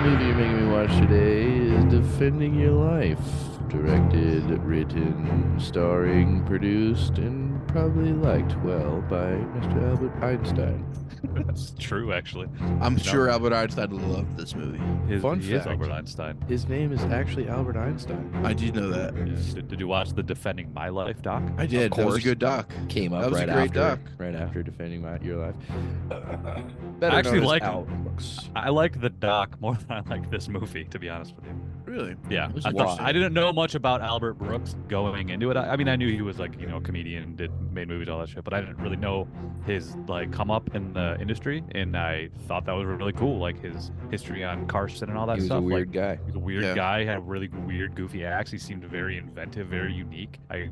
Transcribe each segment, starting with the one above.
movie you're making me watch today is Defending Your Life. Directed, written, starring, produced, and probably liked well by Mr. Albert Einstein. That's true, actually. I'm No. sure Albert Einstein loved this movie. Fun He is fact. Albert Einstein. His name is actually Albert Einstein. I did know that. Yeah. Did you watch the Defending My Life doc? I did. That was a course. good doc. Came up That was right a great after, doc. right after Defending Your Life. I actually like Albert Brooks. I like the doc more than I like this movie, to be honest with you. Really? Yeah, Which I, is thought, why. I didn't know much about Albert Brooks going into it. I mean, I knew he was like, a comedian, made movies, all that shit, but I didn't really know his like come up in the industry, and I thought that was really cool, like his history on Carson and all that He was stuff. a weird like, guy. He's a weird Yeah. guy, had really weird, goofy acts. He seemed very inventive, very unique. I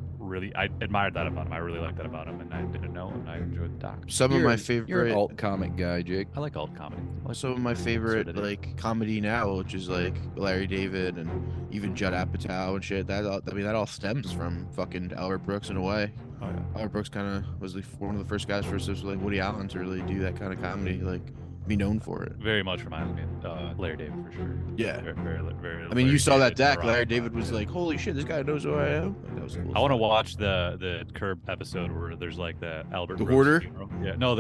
admired that about him. I really liked that about him, and I didn't know, and I enjoyed the doc. Some of You're my an favorite. alt comic guy, Jake. I like alt comedy. I like Some of my favorite absurdity. like comedy now, which is like Larry David and even Judd Apatow and shit. That all stems from fucking Albert Brooks in a way. Oh, yeah. Albert Brooks kind of was like one of the first guys for like Woody Allen to really do that kind of comedy, like be known for it. Very much reminds me of Larry David for sure. Yeah. Very, I mean, Larry you saw that David, deck. Larry David was like, "Holy shit, this guy knows who I am." Like, that was cool. I want to watch the Curb episode where there's like the Albert The Brooks hoarder? funeral. Yeah, no,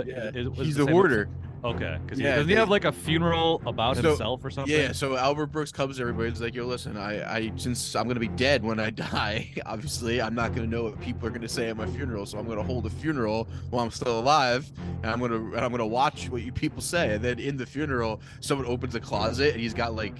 He's the hoarder. Okay, because Yeah, doesn't he they- have like a funeral about So- himself or something? Yeah, so Albert Brooks comes to everybody. He's like, "Yo, listen, I since I'm gonna be dead when I die, obviously I'm not gonna know what people are gonna say at my funeral. So I'm gonna hold a funeral while I'm still alive, and I'm gonna watch what you people say. And then in the funeral, someone opens a closet and he's got like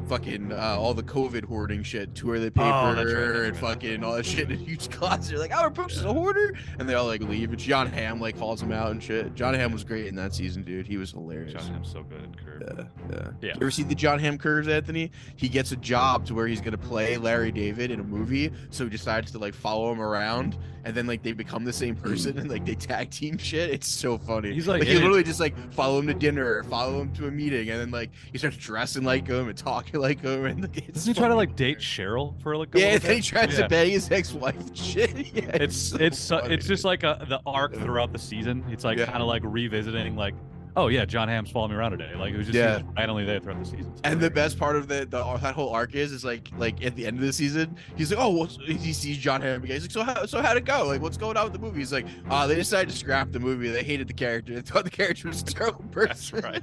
fucking all the COVID hoarding shit, toilet paper Oh, that's right. and fucking all that shit in a huge closet. You're like, Albert Brooks is a hoarder, and they all like leave. And John Hamm like calls him out and shit. John Hamm was great in that season, dude. He was hilarious. John Hamm's so good in Curb. Yeah. Yeah. You ever see the John Hamm curves, Anthony? He gets a job to where he's gonna play Larry David in a movie, so he decides to like follow him around, and then like they become the same person and like they tag team shit. It's so funny. He's, like, he in it- literally just like follow him to dinner, or follow him to a meeting, and then like he starts dressing like him and talking like him, and like, it's Doesn't he try to funny. like date Cheryl for like a Yeah, little and then he bit? tries Yeah. to bang his ex-wife and shit. Yeah, It's funny, just like the arc throughout the season. It's like Yeah. kind of like revisiting like, oh yeah, John Hamm's following me around today. Like it was just Yeah. he was randomly there throughout the season. It's And the great. best part of that whole arc is like at the end of the season, he's like, oh, he sees John Hamm again. He's like, so how'd it go? Like, what's going on with the movie? He's like, they decided to scrap the movie. They hated the character. They thought the character was a terrible person. That's right.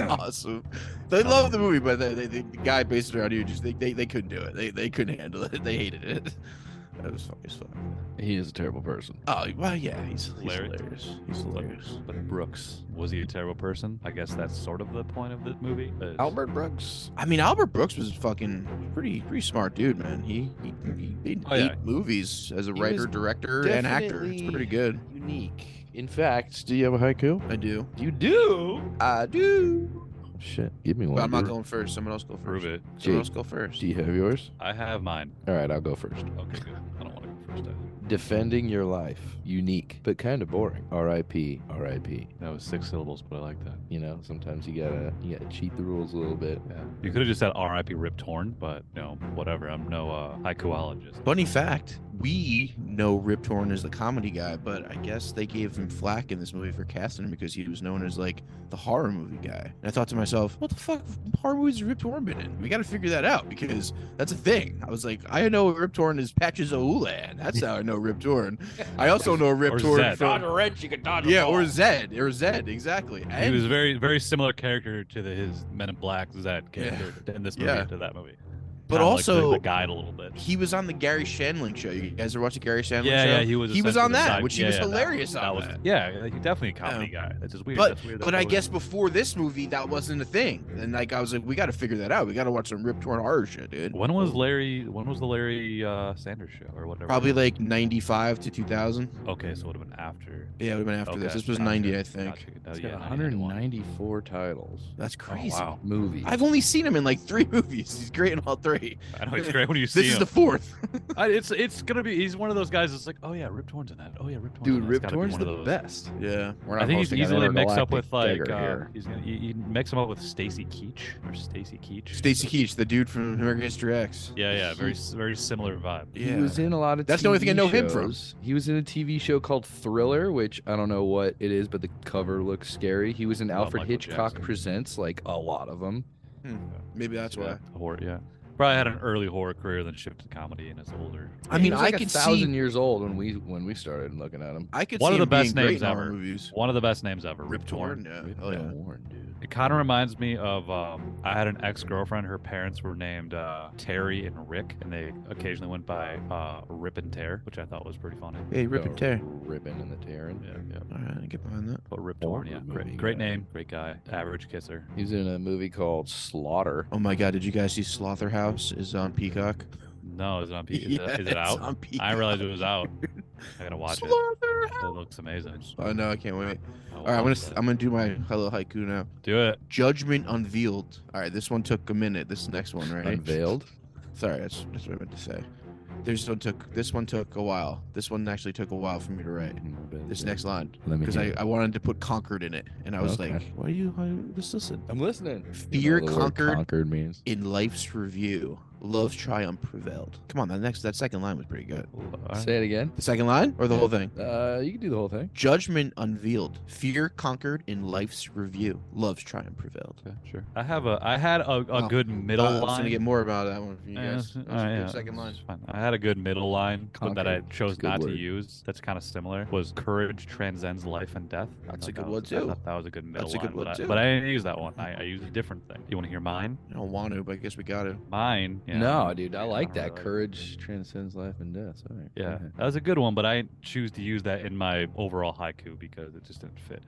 Awesome. They love the movie, but the guy based it around you just they couldn't do it. They couldn't handle it. They hated it. That was funny as fuck. He is a terrible person. Oh well, yeah, he's Larry? hilarious. He's hilarious. But Brooks, was he a terrible person? I guess that's sort of the point of the movie. is- Albert Brooks. I mean, Albert Brooks was fucking pretty smart dude, man. He made Oh, yeah. 8 movies as a He writer, was director, and actor. It's Definitely pretty good. Unique. In fact, do you have a haiku? I do. You do. I do. Shit, give me one. But I'm not Drew. going first. Someone else go first. Prove it. Someone Jake. else go first. Do you have yours? I have mine. All right, I'll go first. Okay, good. I don't want to go first. I think. Defending your life. Unique, but kind of boring. R.I.P. R.I.P. That was 6 syllables, but I like that. You know, sometimes you gotta cheat the rules a little bit. Yeah. You could have just said R.I.P. Rip Torn, but whatever. I'm no haikuologist. Funny fact, we know Rip Torn is the comedy guy, but I guess they gave him flack in this movie for casting him because he was known as like the horror movie guy. And I thought to myself, what the fuck horror movies has Rip Torn been in? We got to figure that out because that's a thing. I was like, I know Rip Torn is Patches O'Houlihan. That's how I know Rip Torn. I also know Rip Or Torn Zed. from wrench, you can dodge yeah, or Zed, exactly. He And was a very, very similar character to his Men in Black Zed character in this movie Yeah. to that movie. But Kinda like also- the guide a little bit. he was on the Gary Shandling show. You guys ever watch the Gary Shandling show? Yeah, he was. He was essentially on the that, side- which he yeah, was yeah, hilarious that on was, that. Yeah, he's definitely a comedy guy. That's just weird. But That's weird. but I guess before this movie, that wasn't a thing. And like I was like, we got to figure that out. We got to watch some Rip Torn horror shit, dude. When was the Larry Sanders show or whatever? Probably like 95 to 2000. Okay, so it would have been after. Yeah, it would have been after Okay, this. This was gotcha, 90, I think. gotcha. It's Yeah, got 91. 194 titles. That's crazy. Oh, wow. Movies. I've only seen him in like 3 movies. He's great in all 3. great. I know he's great when you see This is him. the fourth. It's gonna be. He's one of those guys that's like, oh yeah, Rip Torn's in that. Oh yeah, Rip Torn's Dude, in that. Rip It's gotta be Torn's one of the those. best. Yeah. We're I not think he's hosting an easily mixed up with intergalactic like dagger here. he's gonna you mix him up with Stacy Keach or Stacy Keach. Stacy Keach, the dude from American History X. Yeah, very similar vibe. Yeah. He was in a lot of That's TV the only thing I know him from. shows. He was in a TV show called Thriller, which I don't know what it is, but the cover looks scary. He was in About Alfred Michael Hitchcock Jackson. Presents, like a lot of them. Maybe that's why. Horror, yeah. Probably had an early horror career, then shifted to comedy in his older. I mean, he was I like could 1,000 see. years old when we started looking at him. I could One see of the him being best great names in horror ever. movies. One of the best names ever. Rip Torn. Yeah. Rip Oh yeah. Torn, dude. It kind of reminds me of I had an ex-girlfriend. Her parents were named Terry and Rick, and they occasionally went by Rip and Tear, which I thought was pretty funny. Hey, Rip and Tear. Ripping and the tearing. Yeah. All right, I get behind that. But Rip Torn, yeah, great name, great guy, average kisser. He was in a movie called Slaughter. Oh my God, did you guys see Slaughterhouse is on Peacock? No, is it on? Is it It's out? on Peacock. I didn't realize it was out. I gotta watch it. Slaughterhouse. It looks amazing. Oh no, I can't wait. I'll All right, watch that. I'm gonna do my little haiku now. Do it. Judgment unveiled. All right, this one took a minute. This next one, right? Unveiled. Sorry, that's what I meant to say. This one took a while. This one actually took a while for me to write. This next line, Let me because hear it. I wanted to put conquered in it, and I was Okay. like, why just listen? I'm listening. Fear You know the word conquered means. In life's review, love's triumph prevailed. Come on, that second line was pretty good. Say it again. The second line or the whole thing? You can do the whole thing. Judgment unveiled, fear conquered in life's review, love's triumph prevailed. Okay, sure. I had a Oh, good middle I was line. gonna get more about that one from you guys. That was a good yeah, second line. it's fine. I had a good middle line, but that I Conquered. chose It's a good not to word. use. That's kind of similar. Was courage transcends life and death. I That's thought a good that one, was- too. I thought that was a good middle That's a good line, one, too. but I didn't use that one. I used a different thing. You want to hear mine? I don't want to, but I guess we got to. Mine. Yeah, No, dude, I like don't that. really Courage transcends life and death. All right. Yeah, that was a good one, but I didn't choose to use that in my overall haiku because it just didn't fit.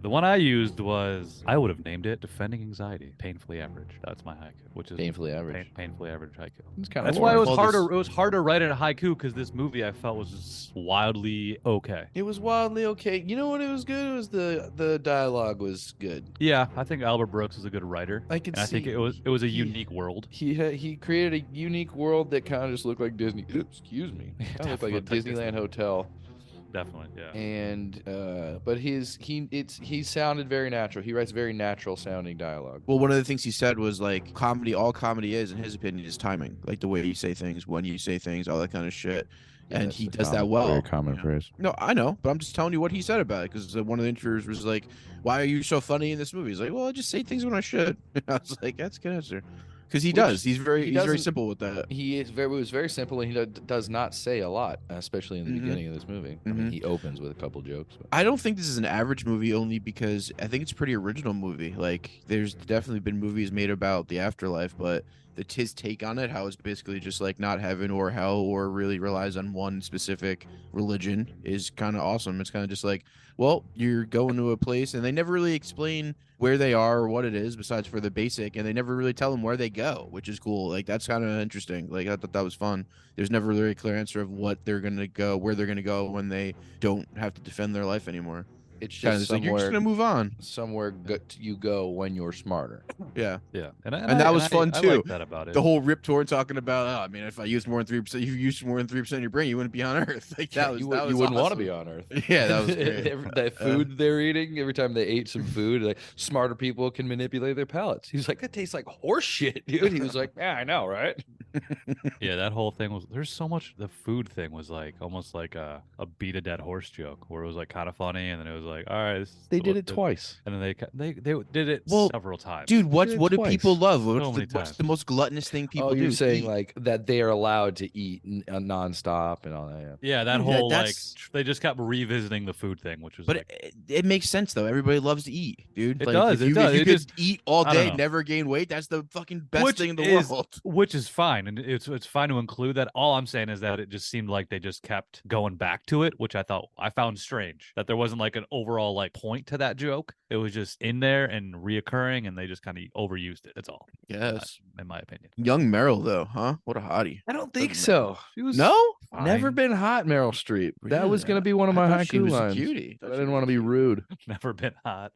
The one I used was, I would have named it Defending Anxiety, Painfully Average. That's my haiku, which is Painfully average. painfully average haiku. It's kind That's of why it was Well, harder. this- It was hard to write in a haiku because this movie I felt was just wildly okay. It was wildly okay. You know what? It was good. It was the dialogue was good. Yeah, I think Albert Brooks is a good writer. I can And I see. think it was a unique world. He created a unique world that kind of just looked like Disney. Excuse me. Yeah, Kind of looked like a definitely looked like Disneyland hotel. Definitely, yeah. And but he sounded very natural. He writes very natural sounding dialogue. Well, one of the things he said was like comedy. All comedy is, in his opinion, is timing. Like the way you say things, when you say things, all that kind of shit. Yeah, And that's he a does that common- well. Very common Yeah. phrase. No, I know, but I'm just telling you what he said about it because one of the interviewers was like, "Why are you so funny in this movie?" He's like, "Well, I just say things when I should." I was like, "That's a good answer," because he Which does. He's very doesn't- simple with that. It was very simple, and he does not say a lot, especially in the Mhm. beginning of this movie. I mean, Mhm. he opens with a couple jokes. But. I don't think this is an average movie only because I think it's a pretty original movie. Like, there's definitely been movies made about the afterlife, but his take on it, how it's basically just like not heaven or hell or really relies on one specific religion, is kind of awesome. It's kind of just like, well, you're going to a place, and they never really explain where they are or what it is besides for the basic, and they never really tell them where they go, which is cool. Like, that's kind of interesting. Like, I thought that was fun. There's never really a clear answer of what they're gonna go, where they're gonna go when they don't have to defend their life anymore. It's Kind of just just like, you're just gonna move on. somewhere you go when you're smarter. Yeah. Yeah, And that was fun, I too. like that about it. The whole Rip Torn talking about, oh, I mean, if I used more than 3%, if you used more than 3% of your brain, you wouldn't be on Earth. Like that was you that was wouldn't want to awesome. be on Earth. Yeah, that was great. That food they're eating, every time they ate some food, like smarter people can manipulate their palates. He was like, that tastes like horse shit, dude. He was like, yeah, I know, right? Yeah, that whole thing was. There's so much. The food thing was like almost like a beat a dead horse joke, where it was like kind of funny, and then it was like, all right, this is They what did it the- twice. and then they did it Well, several times. Dude, what did it do twice. people love? So What's, many what's times. the most gluttonous thing people Oh, do? you're saying Eat. like that they are allowed to eat nonstop and all that. Yeah. Yeah, that Yeah, whole like that's- they just kept revisiting the food thing, which was But like, it makes sense though. Everybody loves to eat, dude. It Like, does, If it you, does. If you It could just- eat all I don't day, know. never gain weight, that's the fucking best Which thing in the is- world. which is fine, and it's fine to include that. All I'm saying is that it just seemed like they just kept going back to it, which I found strange. That there wasn't like an overall like point to that joke. It was just in there and reoccurring, and they just kind of overused it. That's all. Yes. In my opinion. Young Meryl though, huh? What a hottie. I don't think so. She was No? never fine. been hot, Meryl Streep. That was Really? going to be one of I my thought she haiku was a lines. cutie. But I didn't want to be rude. Never been hot.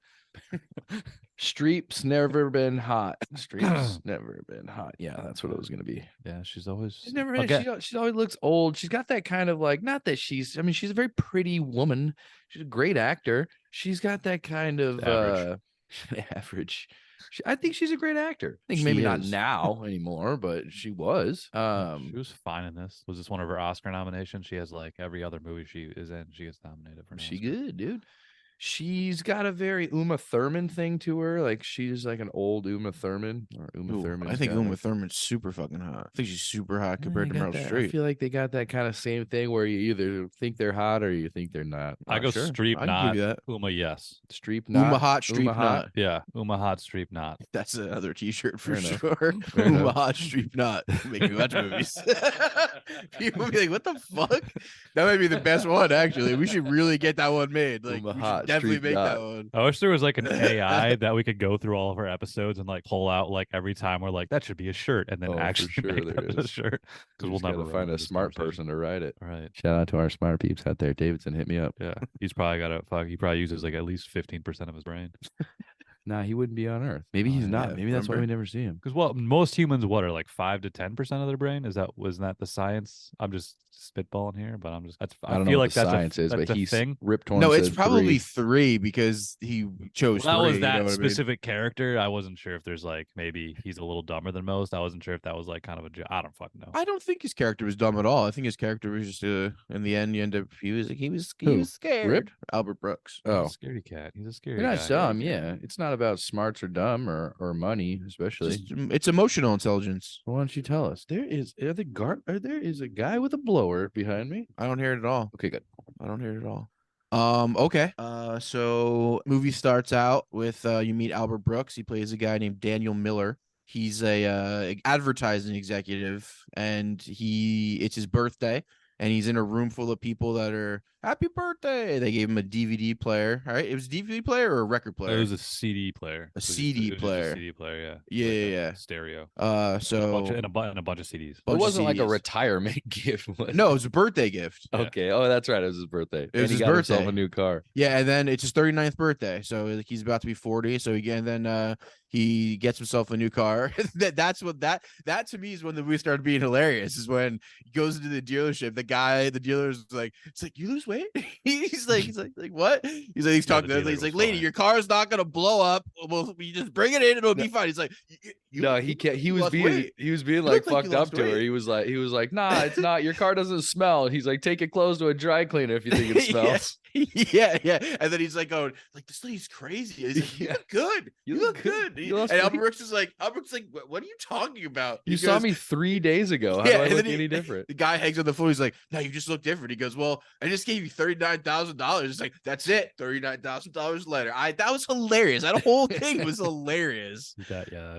Streep's never been hot. Streep's never been hot. Yeah, that's what it was gonna be. Yeah, she's always She's never. She always looks old. She's got that kind of like, not that she's. I mean, she's a very pretty woman. She's a great actor. She's got that kind of average. I think she's a great actor. I think maybe not now anymore, but she was. She was fine in this. Was this one of her Oscar nominations? She has like every other movie she is in, she gets nominated for. She good, dude. She's got a very Uma Thurman thing to her. Like she's like an old Uma Thurman. Or Thurman. I think Uma Thurman's super fucking hot. I think she's super hot compared to Meryl Streep. I feel like they got that kind of same thing where you either think they're hot or you think they're not. I go Streep not. Uma yes. Streep not. Uma hot, Streep not. Yeah, Uma hot, Streep not. That's another T-shirt for sure. Uma hot, Streep not. Make me watch movies. People be like, "What the fuck?" That might be the best one. Actually, we should really get that one made. Like, Uma we hot, should definitely Streep make not. that one. I wish there was like an AI that we could go through all of our episodes and like pull out like every time we're like that should be a shirt and then actually make that a shirt because we'll never find a smart person to write it. Right. Shout out to our smart peeps out there. Davidson, hit me up. Yeah, he's probably got a he probably uses like at least 15% of his brain. Nah, he wouldn't be on Earth. Maybe he's not. Yeah, Maybe that's why we never see him. Because most humans are like 5 to 10% of their brain. Wasn't that the science? I'm just spitballing here, but I don't know feel what like the that's science is, that's but a he's thing. Rip Torn. No, it's probably 3 because he chose. Well, that 3, was that you know specific character. I wasn't sure if there's like maybe he's a little dumber than most. I wasn't sure if that was like kind of a I don't fucking know. I don't think his character was dumb at all. I think his character was just in the end, you end up he was scared. Rip? Albert Brooks. Oh, He's a scaredy cat. He's a scary. you're not guy. dumb. Yeah, it's not about smarts or dumb or money, especially. It's emotional intelligence. Why don't you tell us? There is a guy with a blower behind me. I don't hear it at all. Okay, good. I don't hear it at all. Okay. So movie starts out with you meet Albert Brooks. He plays a guy named Daniel Miller. He's a advertising executive, and it's his birthday, and he's in a room full of people that are happy birthday. They gave him a DVD player. All right, it was a DVD player or a record player. It was a CD player. A CD player. A CD player. Yeah. Like Yeah. Stereo. So and a bunch of CDs. It wasn't like a retirement gift. No, it was a birthday gift. Yeah. Okay. Oh, that's right. It was his birthday. It was and his he got birthday. himself a new car. Yeah, and then it's his 39th birthday, so like, he's about to be 40. So he gets himself a new car. that to me is when the movie started being hilarious. Is when he goes into the dealership. The dealer's like, it's like, you lose weight. he's like what? He's talking to he's like, lady, your car's not gonna blow up. Well, you just bring it in, it'll be fine. He's like, he can't. He was being like fucked up to her. He was like, nah, it's not. Your car doesn't smell. He's like, take it close to a dry cleaner if you think it smells. yeah. And then he's like, oh, like this lady's crazy. He's like, you look good. You look good. And Albert Brooks is like, what are you talking about? You saw me 3 days ago. How do I look any different? The guy hangs on the phone. He's like, no, you just look different. He goes, well, I just gave you $39,000. It's like, that's it. $39,000 later. That was hilarious. That whole thing was hilarious.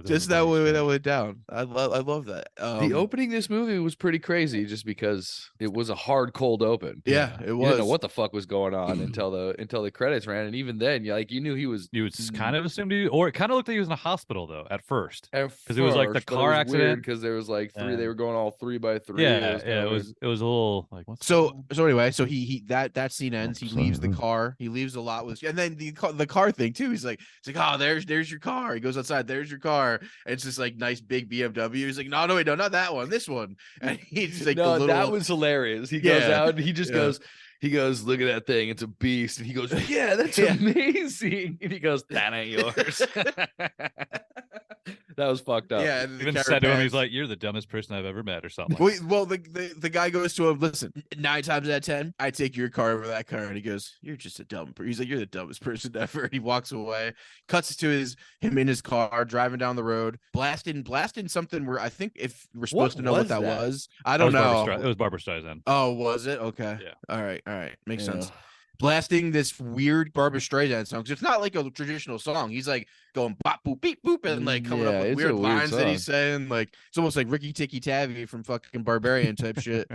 Just that way that went down. I love that. The opening of this movie was pretty crazy just because it was a hard cold open. Yeah, it was. You didn't know what the fuck was going on until the credits ran, and even then, you knew he was. You would kind of assumed or it kind of looked like he was in a hospital though at first, because it was like the car accident. Because there was like 3, they were going all 3 by 3. Yeah, it was a little like. So anyway, so he that scene ends. He leaves the car. He leaves a lot with, and then the car thing too. He's like, oh, there's your car. He goes outside. There's your car. And it's this like nice big BMW. He's like, no, wait, no, not that one. This one. And he's like, no, that was hilarious. He goes out and he just goes. He goes, look at that thing. It's a beast. And he goes, yeah, that's amazing. And he goes, that ain't yours. That was fucked up. Yeah. Even said to him, he's like, you're the dumbest person I've ever met or something. Well, the guy goes to him, listen, 9 times out of 10, I take your car over that car. And he goes, you're just a dumb person. He's like, you're the dumbest person ever. And he walks away, cuts to him in his car, driving down the road, blasting something where I think if we're supposed to know what that was. I don't know. It was Barbra Streisand. Oh, was it? Okay. Yeah. All right. Makes sense. Blasting this weird Barbra Streisand song. It's not like a traditional song. He's like going bop boop beep boop and like coming up with weird lines that he's saying. Like it's almost like Ricky Tikki Tavi from fucking Barbarian type shit.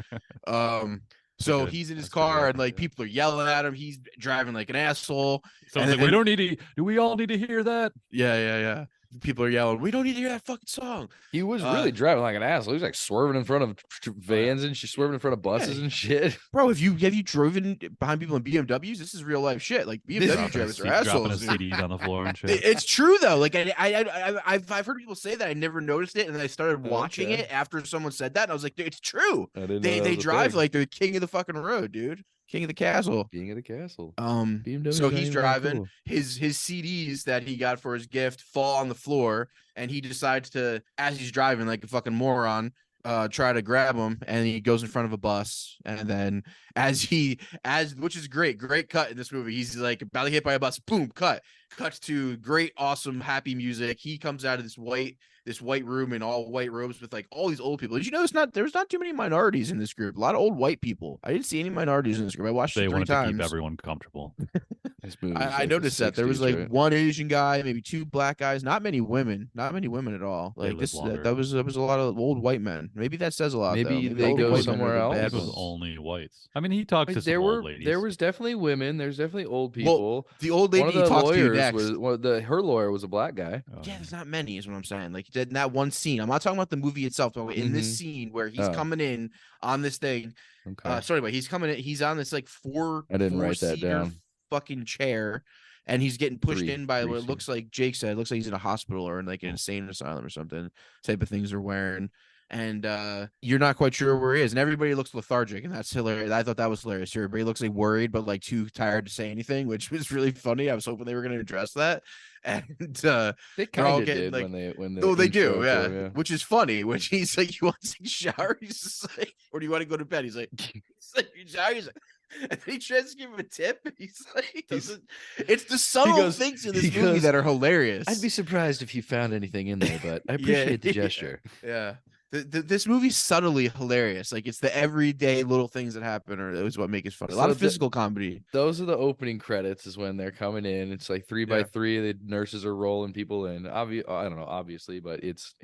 So he's in his car and like people are yelling at him. He's driving like an asshole. So like, we don't need to. Do we all need to hear that? Yeah. people are yelling, "We don't need to hear that fucking song." He was really driving like an asshole. He was like swerving in front of vans and she's swerving in front of buses and shit. Bro, have you driven behind people in BMWs? This is real life shit. Like BMW drivers are assholes. Dropping CDs on the floor and shit. It's true though. Like I've heard people say that. I never noticed it, and then I started watching it after someone said that, and I was like, dude, it's true. They drive like they're the king of the fucking road, dude. King of the castle. King of the castle. BMW so he's driving. Cool. His CDs that he got for his gift fall on the floor, and he decides to, as he's driving like a fucking moron, try to grab him, and he goes in front of a bus. And then which is great cut in this movie. He's like about to get hit by a bus. Boom, cuts to great, awesome, happy music. He comes out of this white room in all white robes with like all these old people. Did you know there's not too many minorities in this group? A lot of old white people. I didn't see any minorities in this group. I watched it 3 times. They wanted to keep everyone comfortable. I noticed that there was like one Asian guy, maybe 2 black guys, not many women at all. Like that was a lot of old white men. Maybe that says a lot. Maybe they go somewhere else. It was only whites. I mean, he talked to some old ladies. There was definitely women. There's definitely old people. Well, the old lady he talked to next. Her lawyer was a black guy. Yeah, there's not many, is what I'm saying. Like in that one scene. I'm not talking about the movie itself, but in this scene where he's coming in on this thing. Okay. Sorry, but he's coming in. He's on this like I didn't write that down. Fucking chair, and he's getting pushed in by what it looks like. Jake said, it looks like he's in a hospital or in like an insane asylum or something. Type of things they're wearing. And you're not quite sure where he is, and everybody looks lethargic, and that's hilarious. I thought that was hilarious. Everybody looks like worried, but like too tired to say anything, which was really funny. I was hoping they were going to address that, and they kind of did like, when they do, yeah. Which is funny. Which he's like, "You want to take a shower?" He's just like, "Or do you want to go to bed?" He's like, "Shower." He's like, and he tries to give him a tip. He's like, it's the subtle things in this movie that are hilarious. I'd be surprised if you found anything in there, but I appreciate the gesture. Yeah. This movie's subtly hilarious. Like it's the everyday little things that happen, or is what make it funny. A lot of physical comedy. Those are the opening credits. Is when they're coming in. It's like 3 by 3. The nurses are rolling people in. I don't know, obviously, but it's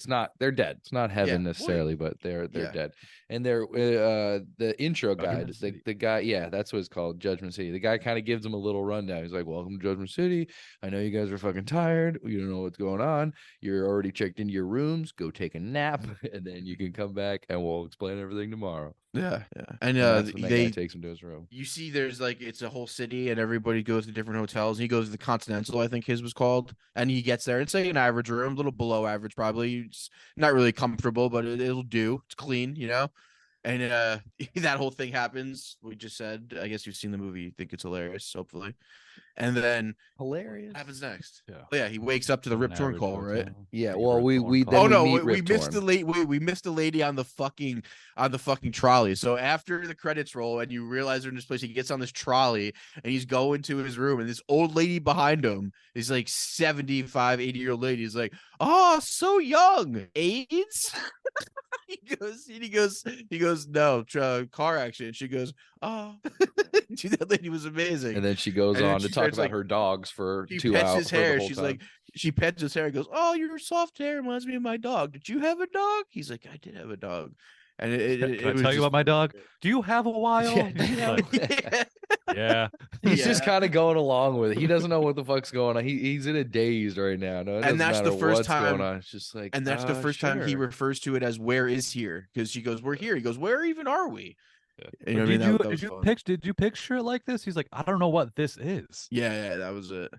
not. They're dead. It's not heaven necessarily, but they're dead. And they're the intro guy, the guy. Yeah, that's what it's called, Judgment City. The guy kind of gives them a little rundown. He's like, "Welcome to Judgment City. I know you guys are fucking tired. You don't know what's going on. You're already checked into your rooms. Go take a nap." And then you can come back and we'll explain everything tomorrow. Yeah. And they takes him to his room. You see, there's like it's a whole city, and everybody goes to different hotels. He goes to the Continental, I think his was called, and he gets there. It's like an average room, a little below average, probably. It's not really comfortable, but it'll do. It's clean, you know. And that whole thing happens. We just said, I guess you've seen the movie. You think it's hilarious, hopefully. And then hilarious what happens next. Yeah, he wakes up to the Rip Torn call, right? Yeah. Well, we missed the we missed the lady on the fucking trolley. So after the credits roll and you realize they're in this place, he gets on this trolley and he's going to his room, and this old lady behind him is like 75, 80-year-old lady. Is like, "Oh, so young. AIDS?" he goes, "No, car accident." She goes, "Oh." Dude, that lady was amazing. And then she goes on to talk about her dogs for 2 hours. His hair. She's like, she pets his hair and goes, "Oh, your soft hair reminds me of my dog. Did you have a dog?" He's like, "I did have a dog." And can I tell you about my dog? Do you have a while? Yeah. He's just kind of going along with it. He doesn't know what the fuck's going on. He's in a daze right now. No, and that's the first time. It's just like, and that's the first time he refers to it as "where is here," because she goes, "We're here." He goes, "Where even are we?" Yeah. You know did you picture it like this? He's like, "I don't know what this is." Yeah, that was it.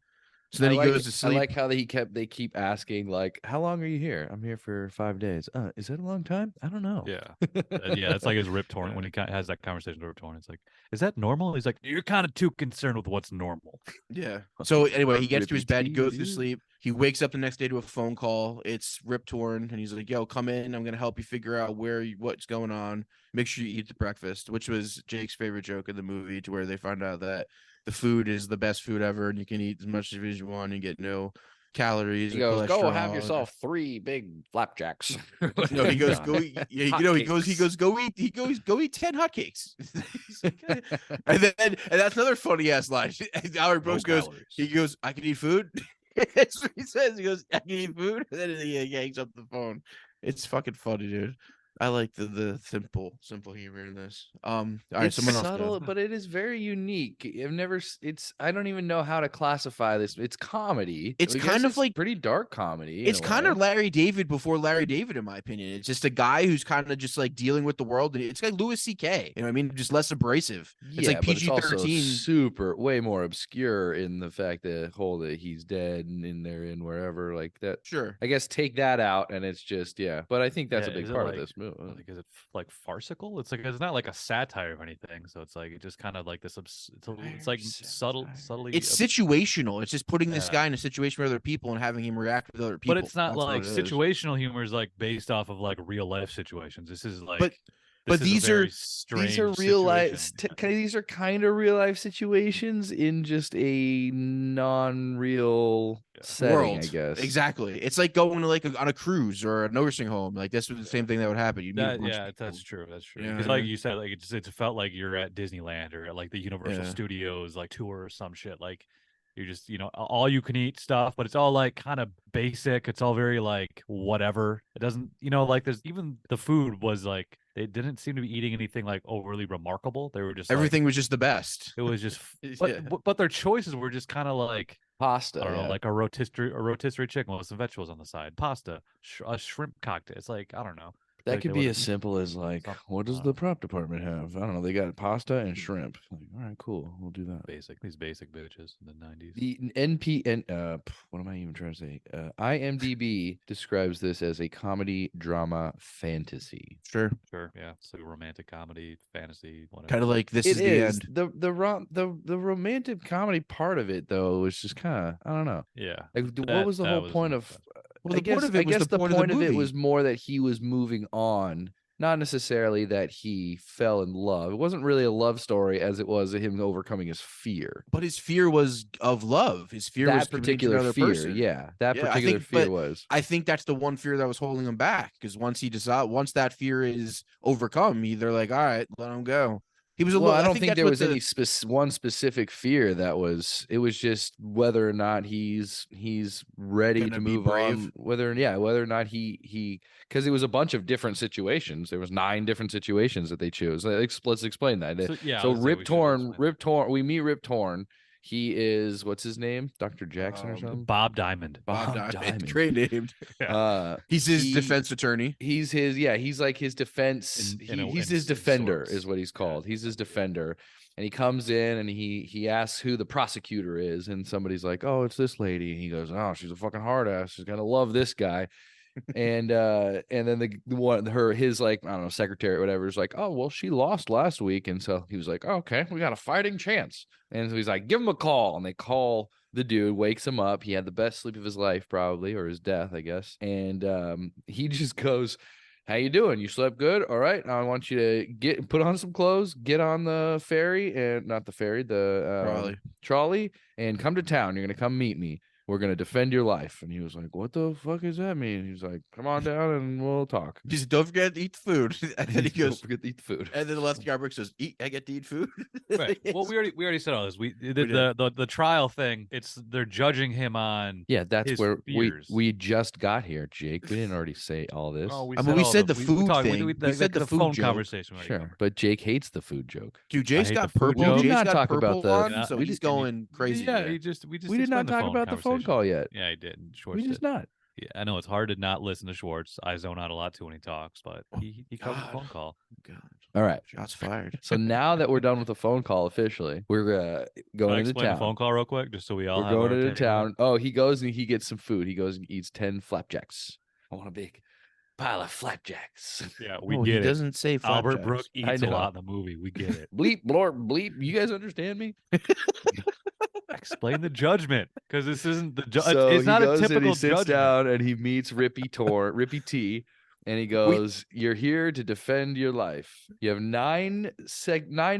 So then he goes to sleep. I like how they keep asking, like, "How long are you here?" "I'm here for 5 days." Is that a long time? I don't know. Yeah. Yeah, that's like his Rip Torn when he has that conversation with Rip Torn. It's like, "Is that normal?" He's like, "You're kind of too concerned with what's normal." Yeah. So anyway, he gets to his bed, he goes to sleep. He wakes up the next day to a phone call. It's Rip Torn, and he's like, "Yo, come in. I'm gonna help you figure out what's going on. Make sure you eat the breakfast," which was Jake's favorite joke in the movie, to where they find out that the food is the best food ever, and you can eat as much as you want and get no calories. He goes, "Go have yourself 3 big flapjacks." No, he goes, "Go eat." Yeah, he goes, "Go eat." He goes, "Go eat 10 hotcakes." and that's another funny ass line. Howard Brooks goes, "I can eat food." That's what he says. He goes, "I can eat food," and then he hangs up the phone. It's fucking funny, dude. I like the simple humor in this. All right, It's someone else subtle, go. but it is very unique. I don't even know how to classify this. It's comedy. It's I kind guess of it's like pretty dark comedy in it's a kind way. of Larry David before Larry David, in my opinion. It's just a guy who's kind of just like dealing with the world. And it's like Louis C.K. You know what I mean? Just less abrasive. It's Yeah, like but it's also PG-13. way more obscure in the fact that he's dead and they're in wherever like that. Sure. I guess take that out and it's just but I think that's Yeah, a big is it part of like this movie. like is it like farcical? It's like it's not like a satire or anything. So it's like it just kind of like this. It's like subtly. It's situational. It's just putting this Yeah. guy in a situation with other people and having him react with other people. But it's not That's like what it is. situational humor is like based off of like real life situations. This is like, But this is these a very are strange These are real life. situation. These are kind of real life situations in just a non-real setting, world. I guess. Exactly. It's like going to like on a cruise or a nursing home. Like that's the same thing that would happen. You meet a bunch of people. That's true. That's true. Yeah, Because yeah. like you said, like it felt like you're at Disneyland or at like the Universal Yeah. Studios like tour or some shit. Like you're just all you can eat stuff, but it's all like kind of basic. It's all very like whatever. It doesn't like there's even the food was like they didn't seem to be eating anything like overly remarkable. They were just Everything like, was just the best. it was just Yeah. but their choices were just kind of like Pasta. I don't know, yeah. like a rotisserie chicken with some vegetables on the side, pasta, a shrimp cocktail. It's like I don't know. That Like could they be would've as simple as like, something, what does I the don't know. prop department have? I don't know. They got pasta and shrimp. Like, all right, cool. We'll do that. These basic bitches in the 90s. The what am I even trying to say? IMDb describes this as a comedy drama fantasy. Sure. Yeah. So romantic comedy, fantasy, whatever. Kind of like this It is the end. The romantic comedy part of it though was just kind of, I don't know. Yeah. Like what was the whole point of? Well, I the point guess of it was the point of it movie. was more that he was moving on, not necessarily that he fell in love. It wasn't really a love story as it was him overcoming his fear. But his fear was of love. His fear was That particular another fear, person. yeah. That Yeah, particular fear was. I think that's the one fear that was holding him back. Because once that fear is overcome, they're like, all right, let him go. He was a Well, little. I don't think that's there what was any one specific fear that was. It was just whether or not he's ready Gonna to be move brave. on. Whether or not he because it was a bunch of different situations. There was 9 different situations that they chose. Let's explain that. So Rip Torn. We meet Rip Torn. He is, what's his name? Dr. Jackson or something? Bob Diamond. Bob Diamond. Great name. Yeah. He's his defense attorney. He's like his defense. He's his defender is what he's called. He's his defender. And he comes in and he asks who the prosecutor is. And somebody's like, oh, it's this lady. And he goes, oh, she's a fucking hard ass. She's going to love this guy. And then his like, I don't know, secretary or whatever is like, oh, well, she lost last week. And so he was like, oh, okay, we got a fighting chance. And so he's like, give him a call. And they call the dude, wakes him up. He had the best sleep of his life, probably, or his death, I guess. And he just goes, how you doing? You slept good? All right. Now I want you to put on some clothes, get on the ferry, and not the ferry, the trolley, and come to town. You're going to come meet me. We're going to defend your life. And he was like, what the fuck does that mean? He's like, come on down and we'll talk. He said, don't forget to eat the food. And then he goes, don't forget to eat the food. And then the left guy Brooks says, I get to eat food. Right. Well, we already said all this. The trial thing. They're judging him on. Yeah, that's his where fears. we just got here, Jake. We didn't already say all this. Oh, we said the food thing. We said the food phone joke. conversation. Sure, but Jake hates the food joke. Dude, Jake's got the food purple. joke. We did Jake's not got talk about purple on, the. so we he's did- going crazy. Yeah, today. we did not explained talk phone about the phone conversation. call yet. Yeah, I did. Schwartz We just did. not. Yeah, I know it's hard to not listen to Schwartz. I zone out a lot too when he talks, but he covers the phone call. God. All right. Shots fired. So now that we're done with the phone call officially, we're Can I going into explain the town. phone call real quick, just so we all We're have going our into opinion on it? town. Oh, he goes and he gets some food. He goes and eats 10 flapjacks. I want a big pile of flapjacks. Yeah, we No, get he it. doesn't say Albert flapjacks. Brooks I eats a know. lot in the movie. We get it. Bleep, blorp, bleep. You guys understand me? Explain the judgment, because this isn't the So it's he not a goes and typical he sits judgment. down and he meets Rippy T, and he goes, "You're here to defend your life. You have 9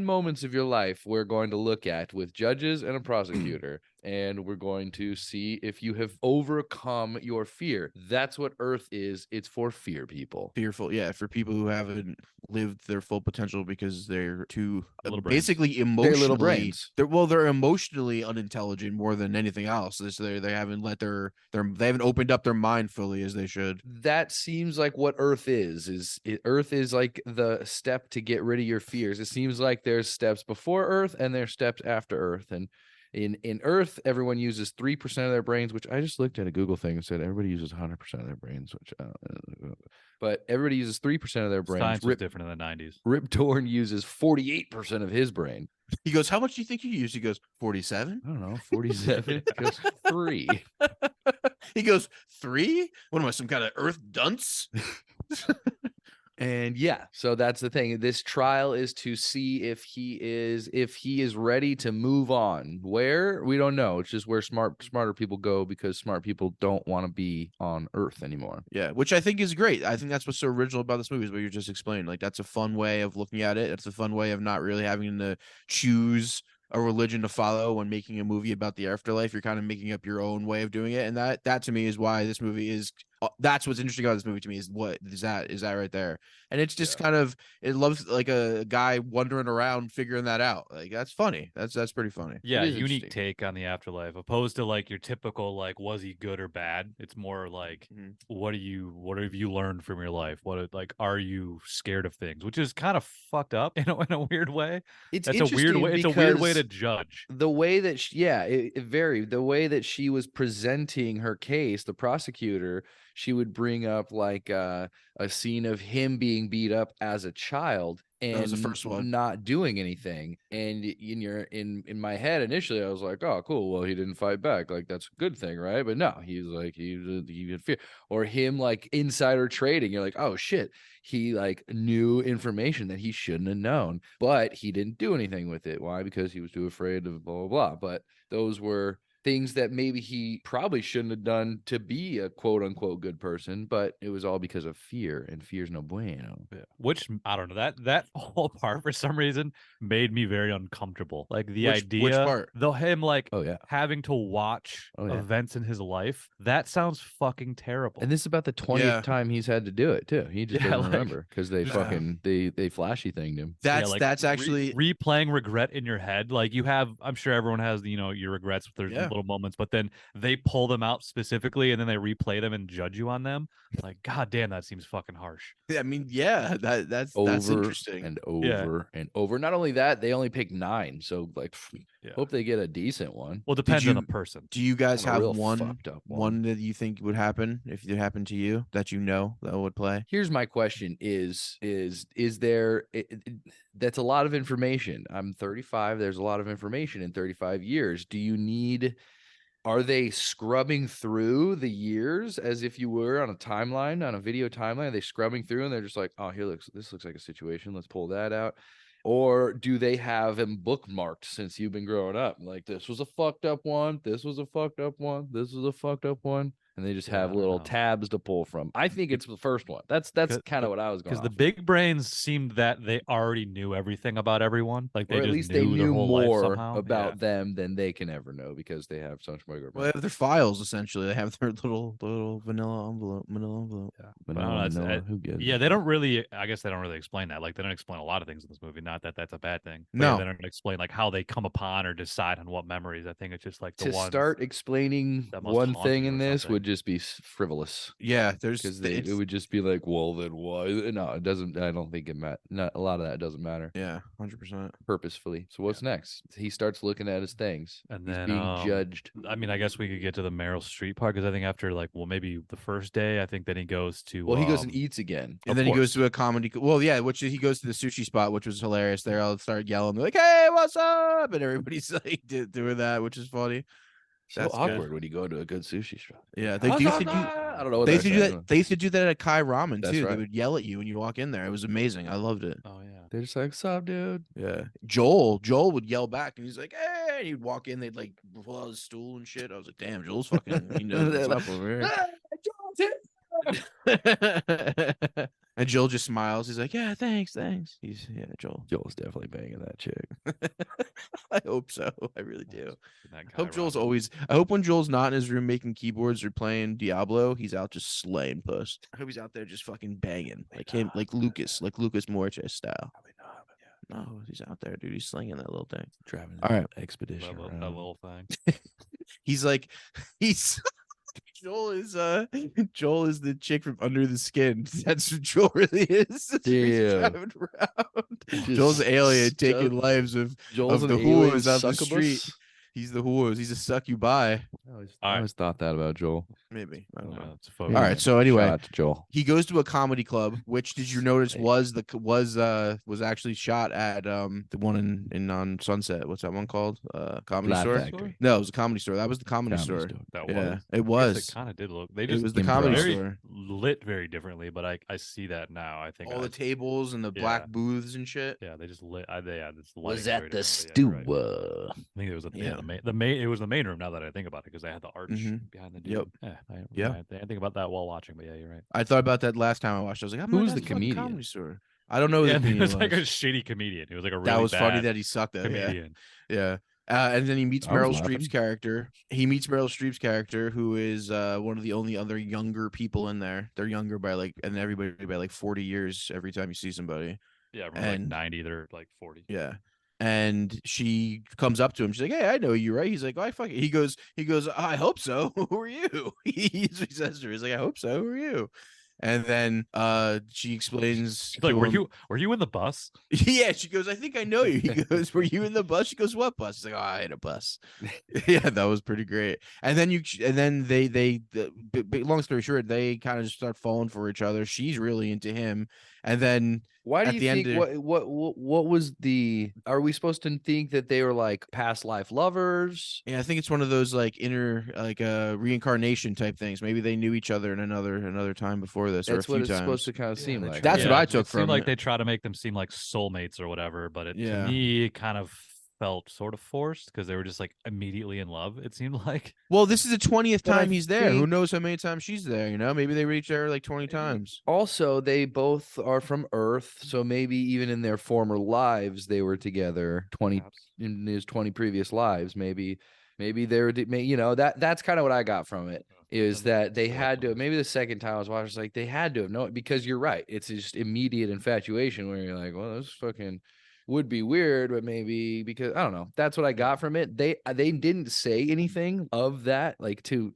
moments of your life we're going to look at with judges and a prosecutor, and we're going to see if you have overcome your fear. That's what Earth is. It's for fear people. Fearful, yeah, for people who haven't lived their full potential because they're too Little brains. basically They're little emotionally brains. they're emotionally unintelligent more than anything else. They haven't let they haven't opened up their mind fully as they should. That seems like what Earth is Earth is like the step to get rid of your fears. It seems like there's steps before Earth and there's steps after Earth. And in Earth, everyone uses 3% of their brains, which I just looked at a Google thing and said everybody uses 100% of their brains, which but everybody uses 3% of their brains. Science was different in the 90s. Rip Torn uses 48% of his brain. He goes, how much do you think you use? He goes, 47. I don't know, 47. He goes 3. He goes, 3? What am I, some kind of Earth dunce? And yeah, so that's the thing. This trial is to see if he is ready to move on. Where? We don't know. It's just where smarter people go, because smart people don't want to be on Earth anymore. Yeah, which I think is great. I think that's what's so original about this movie, is what you're just explaining. Like, that's a fun way of looking at it. It's a fun way of not really having to choose a religion to follow when making a movie about the afterlife. You're kind of making up your own way of doing it, and that to me is why this movie is. That's what's interesting about this movie to me, is what is that right there. And it's just kind of, it loves like a guy wandering around figuring that out. Like, that's funny. That's pretty funny. Yeah, unique take on the afterlife, opposed to like your typical like, was he good or bad? It's more like, what have you learned from your life? Are you scared of things? Which is kind of fucked up in a weird way. It's a weird way to judge. The way that the way that she was presenting her case, the prosecutor, she would bring up like a scene of him being beat up as a child and that was the first one, not doing anything. And in my head initially, I was like, oh, cool. Well, he didn't fight back. Like, that's a good thing, right? But no, he's like he had fear, or him like insider trading. You're like, oh shit, he like knew information that he shouldn't have known, but he didn't do anything with it. Why? Because he was too afraid of blah blah blah. But those were things that maybe he probably shouldn't have done to be a quote unquote good person, but it was all because of fear, and fear's no bueno. Yeah. Which, I don't know, that whole part for some reason made me very uncomfortable. Like the idea, which part? Though him like having to watch events in his life, that sounds fucking terrible. And this is about the 20th time he's had to do it too. He just doesn't remember because they they flashy thinged him. That's actually replaying regret in your head. Like, you have, I'm sure everyone has, your regrets with their little moments, but then they pull them out specifically and then they replay them and judge you on them. Like, god damn, that seems fucking harsh. I mean, that's interesting. And over and over. Not only that, they only picked 9, so like hope they get a decent one. Well, depends on the person. Do you guys have one that you think would happen if it happened to you that that would play? Here's my question: is there that's a lot of information. I'm 35. There's a lot of information in 35 years. Do you need? Are they scrubbing through the years as if you were on a video timeline? Are they scrubbing through and they're just like, oh, this looks like a situation. Let's pull that out. Or do they have them bookmarked since you've been growing up? Like, this was a fucked up one. This was a fucked up one. This was a fucked up one. And they just have little tabs to pull from. I think it's the first one. That's kind of what I was going. Because the big brains seemed that they already knew everything about everyone. Like, or at least they knew more about them than they can ever know because they have so much more. Well, they have their files essentially. They have their little vanilla envelope. Yeah, vanilla, who gives? Yeah, they don't really. I guess they don't really explain that. Like, they don't explain a lot of things in this movie. Not that that's a bad thing. But no, they don't explain like how they come upon or decide on what memories. I think it's just like start explaining one thing in this would just be frivolous. Yeah, it would just be like, well, then why? No, it doesn't. I don't think it matters. A lot of that doesn't matter. Yeah, 100%. Purposefully. So what's next? He starts looking at his things, and then he's being judged. I mean, I guess we could get to the Meryl Streep part, because I think after maybe the first day, I think then he goes to. Well, he goes and eats again, and then he goes to a comedy. Well, yeah, which he goes to the sushi spot, which was hilarious. They all start yelling, they're like, "Hey, what's up?" And everybody's like doing that, which is funny. That's awkward when you go to a good sushi shop. Yeah, they used to do. I don't know. They used to do that. They used to do that at Kai Ramen too. Right. They would yell at you when you walk in there. It was amazing. I loved it. Oh yeah. They're just like, "Sup, dude?" Yeah. Joel would yell back, and he's like, "Hey!" And he'd walk in. They'd like pull out his stool and shit. I was like, "Damn, Joel's fucking. He knows what's up over here." And Joel just smiles. He's like, yeah, thanks. Joel. Joel's definitely banging that chick. I hope so. I really do. That I hope guy Joel's Robert. always. I hope when Joel's not in his room making keyboards or playing Diablo, he's out just slaying puss. I hope he's out there just fucking banging like him, like Lucas Morches style. No, he's out there, dude. He's slinging that little thing. Driving All right. expedition That around. little thing. He's like, he's Joel is the chick from Under the Skin. That's what Joel really is. He's driving around. Joel's an alien taking lives of Joel's the an alien whores off the succubus? street. He's the whores. He's a succubi. I always thought that about Joel. Maybe. I don't know. It's a All right. So anyway, Shout out to Joel. he goes to a comedy club, which did you notice was actually shot at the one in on Sunset. What's that one called? Comedy Laugh Store. Factory. No, it was a comedy store. That was the comedy store. That Yeah, was. it was. It kind of did look. They It just was the comedy very store. lit very differently, but I see that now. I think All the tables and the black booths and shit. Yeah, they just lit. This Was lighting at very the differently. stew. I think it was the main. It was the main room. Now that I think about it, because they had the arch behind the dude. Yep. I think about that while watching, but yeah, you're right. I thought about that last time I watched. I was like, Who's the the comedian? Comedy store. I don't know. Who Yeah, the comedian it was like a was. shitty comedian. It was like a really That was bad funny that he sucked at. comedian. Yeah. And then he meets I was Meryl laughing. Streep's character. He meets Meryl Streep's character, who is one of the only other younger people in there. They're younger by everybody by 40 years every time you see somebody. Yeah, from like 90, they're like 40. Yeah. And she comes up to him. She's like, "Hey, I know you, right?" He's like, "Oh, I fucking." He goes, "I hope so." Who are you? He says to her, he's like, "I hope so." Who are you? And then she explains, Like, to him- were you in the bus? Yeah, she goes, "I think I know you." He goes, "Were you in the bus?" She goes, "What bus?" He's like, "Oh, I had a bus." Yeah, that was pretty great. And then long story short, they kind of just start falling for each other. She's really into him, and then Why do at you the end think what was the? Are we supposed to think that they were like past life lovers? yeah, I think it's one of those like inner reincarnation type things. Maybe they knew each other in another time before this, That's or a what few it's times. supposed to kind of seem like. That's what I took it from seemed like it. they try to make them seem like soulmates or whatever, but to Yeah. me, it kind of felt sort of forced because they were just like immediately in love. It seemed like. Well, this is the 20th But I time he's there. Who think- knows how many times she's there? You know, maybe they reached there like 20 times. Also, they both are from Earth, so maybe even in their former lives they were together. In his 20 previous lives, maybe they were. That's kind of what I got from it. Is that they had to? Maybe the second time I was watching, it's like they had to have known, because you're right. It's just immediate infatuation where you're like, well, this fucking would be weird, but maybe because I don't know. That's what I got from it. They didn't say anything of that, like to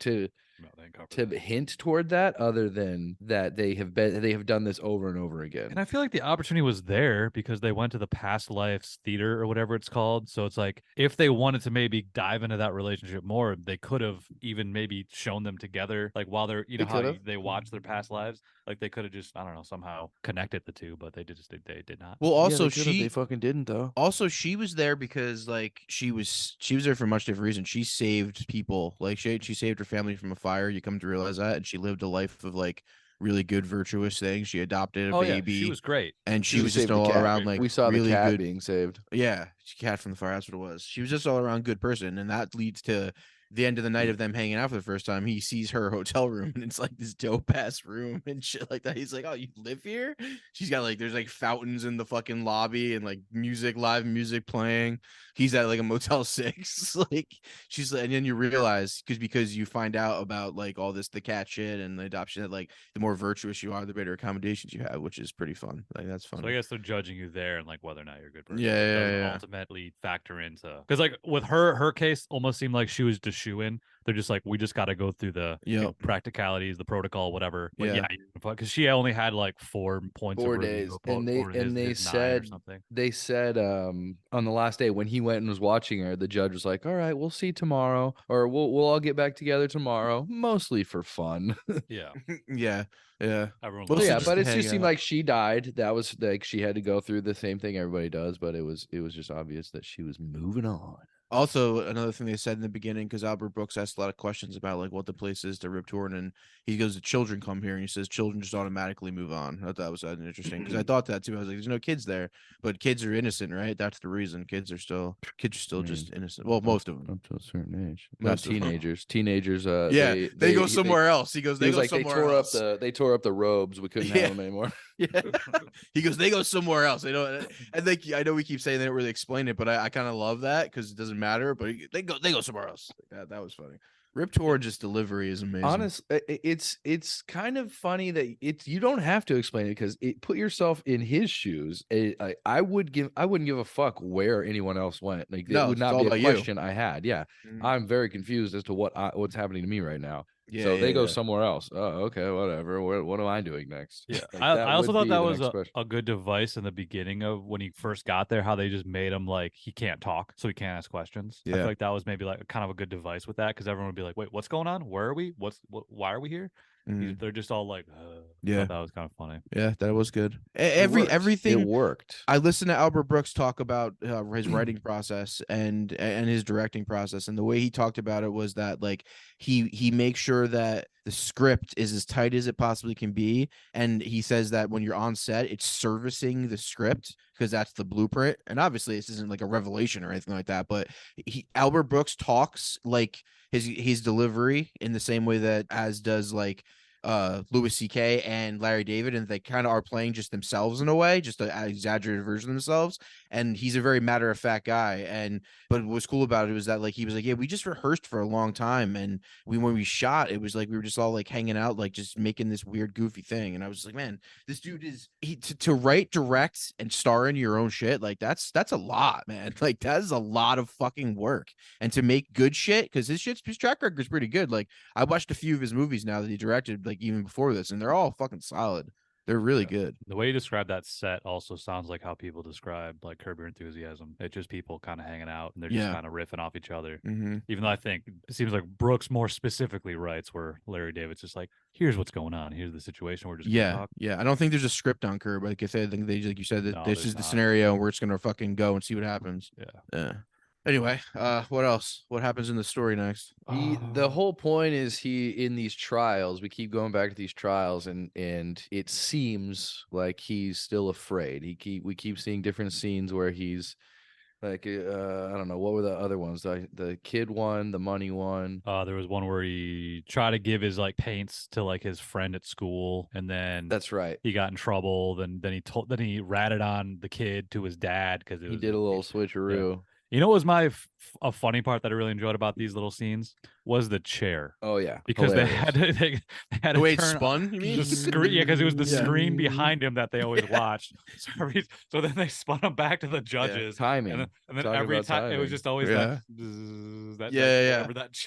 hint toward that, other than that they have done this over and over again. And I feel like the opportunity was there because they went to the past lives theater or whatever it's called. So it's like if they wanted to maybe dive into that relationship more, they could have even maybe shown them together, like while they're they watch their past lives. Like they could have just, I don't know, somehow connected the two, but they did not. Well, also they fucking didn't though. Also, she was there because like she was there for a much different reason. She saved people. Like she saved her family from a fire. You come to realize that, and she lived a life of like really good, virtuous things. She adopted a baby. Yeah, she was great, and she was just saved the all cat. around like We saw really the cat good. being saved. Yeah, cat from the fire. That's what it was. She was just all around good person, and that leads to the end of the night of them hanging out for the first time. He sees her hotel room, and it's like this dope ass room and shit like that. He's like, "Oh, you live here?" She's got like there's like fountains in the fucking lobby and like live music playing. He's at like a Motel 6. Like she's like, and then you realize because you find out about like all this the cat shit and the adoption, that like the more virtuous you are, the better accommodations you have, which is pretty fun. Like that's fun. So I guess they're judging you there and like whether or not you're a good person. Yeah, It yeah, doesn't yeah. ultimately factor into, because like with her case almost seemed like she was just shoe in. They're just like, we just got to go through the practicalities, the protocol, whatever. But yeah, because she only had like 4 points. 4 of review, days, and they said on the last day when he went and was watching her, the judge was like, "All right, we'll see tomorrow, or we'll all get back together tomorrow, mostly for fun." Yeah, yeah. Everyone. Mostly Yeah, just but to it hang just seemed out. like she died. That was like she had to go through the same thing everybody does, but it was just obvious that she was moving on. Also, another thing they said in the beginning, because Albert Brooks asked a lot of questions about like what the place is to Rip Torn, and he goes, "The children come here," and he says children just automatically move on. I thought that was interesting because I thought that too. I was like, "There's no kids there," but kids are innocent, right? That's the reason. Kids are still just innocent. Well, most of them Up to a certain age, Most not of them. teenagers. Teenagers, they go somewhere else. He goes, He they was go like somewhere else. they tore up the robes. We couldn't have them anymore. Yeah. He goes, they go somewhere else. They don't. I think I know we keep saying they don't really explain it, but I kind of love that because it doesn't matter. But they go somewhere else. That was funny. Rip Torn's delivery is amazing. Honest, it's kind of funny that you don't have to explain it because put yourself in his shoes. I wouldn't give a fuck where anyone else went. Like it would not be a question I had. Yeah, I'm very confused as to what's happening to me right now. Yeah, so they go somewhere else. Oh, okay, whatever. What am I doing next? Yeah, like, I also thought that was a good device in the beginning of when he first got there. How they just made him like he can't talk, so he can't ask questions. Yeah. I feel like that was maybe like kind of a good device with that because everyone would be like, "Wait, what's going on? Where are we? Why are we here?" They're just all like, yeah, that was kind of funny. Yeah, that was good. Everything it worked. I listened to Albert Brooks talk about his writing process and his directing process, and the way he talked about it was that like he makes sure that the script is as tight as it possibly can be, and he says that when you're on set, it's servicing the script because that's the blueprint. And obviously, this isn't like a revelation or anything like that, but Albert Brooks talks like his delivery in the same way that as does like Louis C.K. and Larry David, and they kind of are playing just themselves in a way, just an exaggerated version of themselves. And he's a very matter-of-fact guy. But what's cool about it was that like he was like, yeah, we just rehearsed for a long time, and when we shot, it was like we were just all like hanging out, like just making this weird goofy thing. And I was like, man, this dude is to write, direct, and star in your own shit, like that's a lot, man. Like that is a lot of fucking work. And to make good shit, because his track record is pretty good. Like I watched a few of his movies now that he directed, like even before this, and they're all fucking solid. They're really good. The way you describe that set also sounds like how people describe like Curb Your Enthusiasm. It's just people kind of hanging out and they're just kind of riffing off each other. Even though I think it seems like Brooks more specifically writes where Larry David's just like, here's what's going on. Here's the situation. We're just gonna talk. Yeah. I don't think there's a script on Curb. Like I said, I think like you said that this is the scenario and we're just gonna fucking go and see what happens. Yeah. Anyway, what else? What happens in the story next? The whole point is he in these trials. We keep going back to these trials, and it seems like he's still afraid. We keep seeing different scenes where he's like, I don't know, what were the other ones? The kid one, the money one. There was one where he tried to give his like paints to like his friend at school, and then that's right, he got in trouble. Then he ratted on the kid to his dad because he did a little switcheroo. Yeah. You know what was a funny part that I really enjoyed about these little scenes was the chair. Oh yeah, because they had the way it spun. You mean the screen? Yeah, because it was the screen behind him that they always watched. So then they spun him back to the judges. Timing, and then every time it was just always that.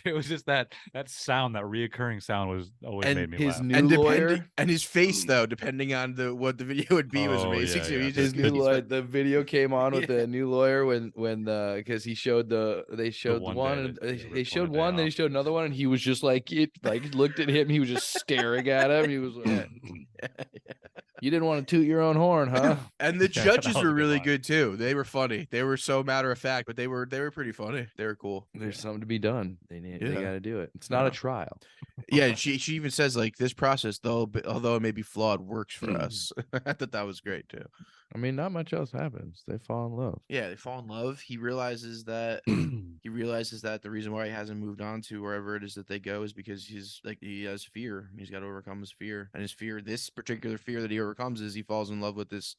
It was just that sound, that reoccurring sound was always made me laugh. And his face though, depending on what the video would be, was amazing. So his new lawyer, the video came on with the new lawyer when because he showed they showed one, they showed one, then he showed another one, and he was just like looked at him, he was just staring at him. He was like, you didn't want to toot your own horn, huh? And the judges were really good too. They were funny. They were so matter of fact, but they were pretty funny. They were cool. There's something to be done. They got to do it. It's not a trial. Yeah, she even says like this process, although it may be flawed, works for us. I thought that was great too. I mean, not much else happens. They fall in love. Yeah, they fall in love. He realizes that the reason why he hasn't moved on to wherever it is that they go is because he has fear. He's got to overcome his fear, and his fear, this particular fear that he overcomes, is he falls in love with this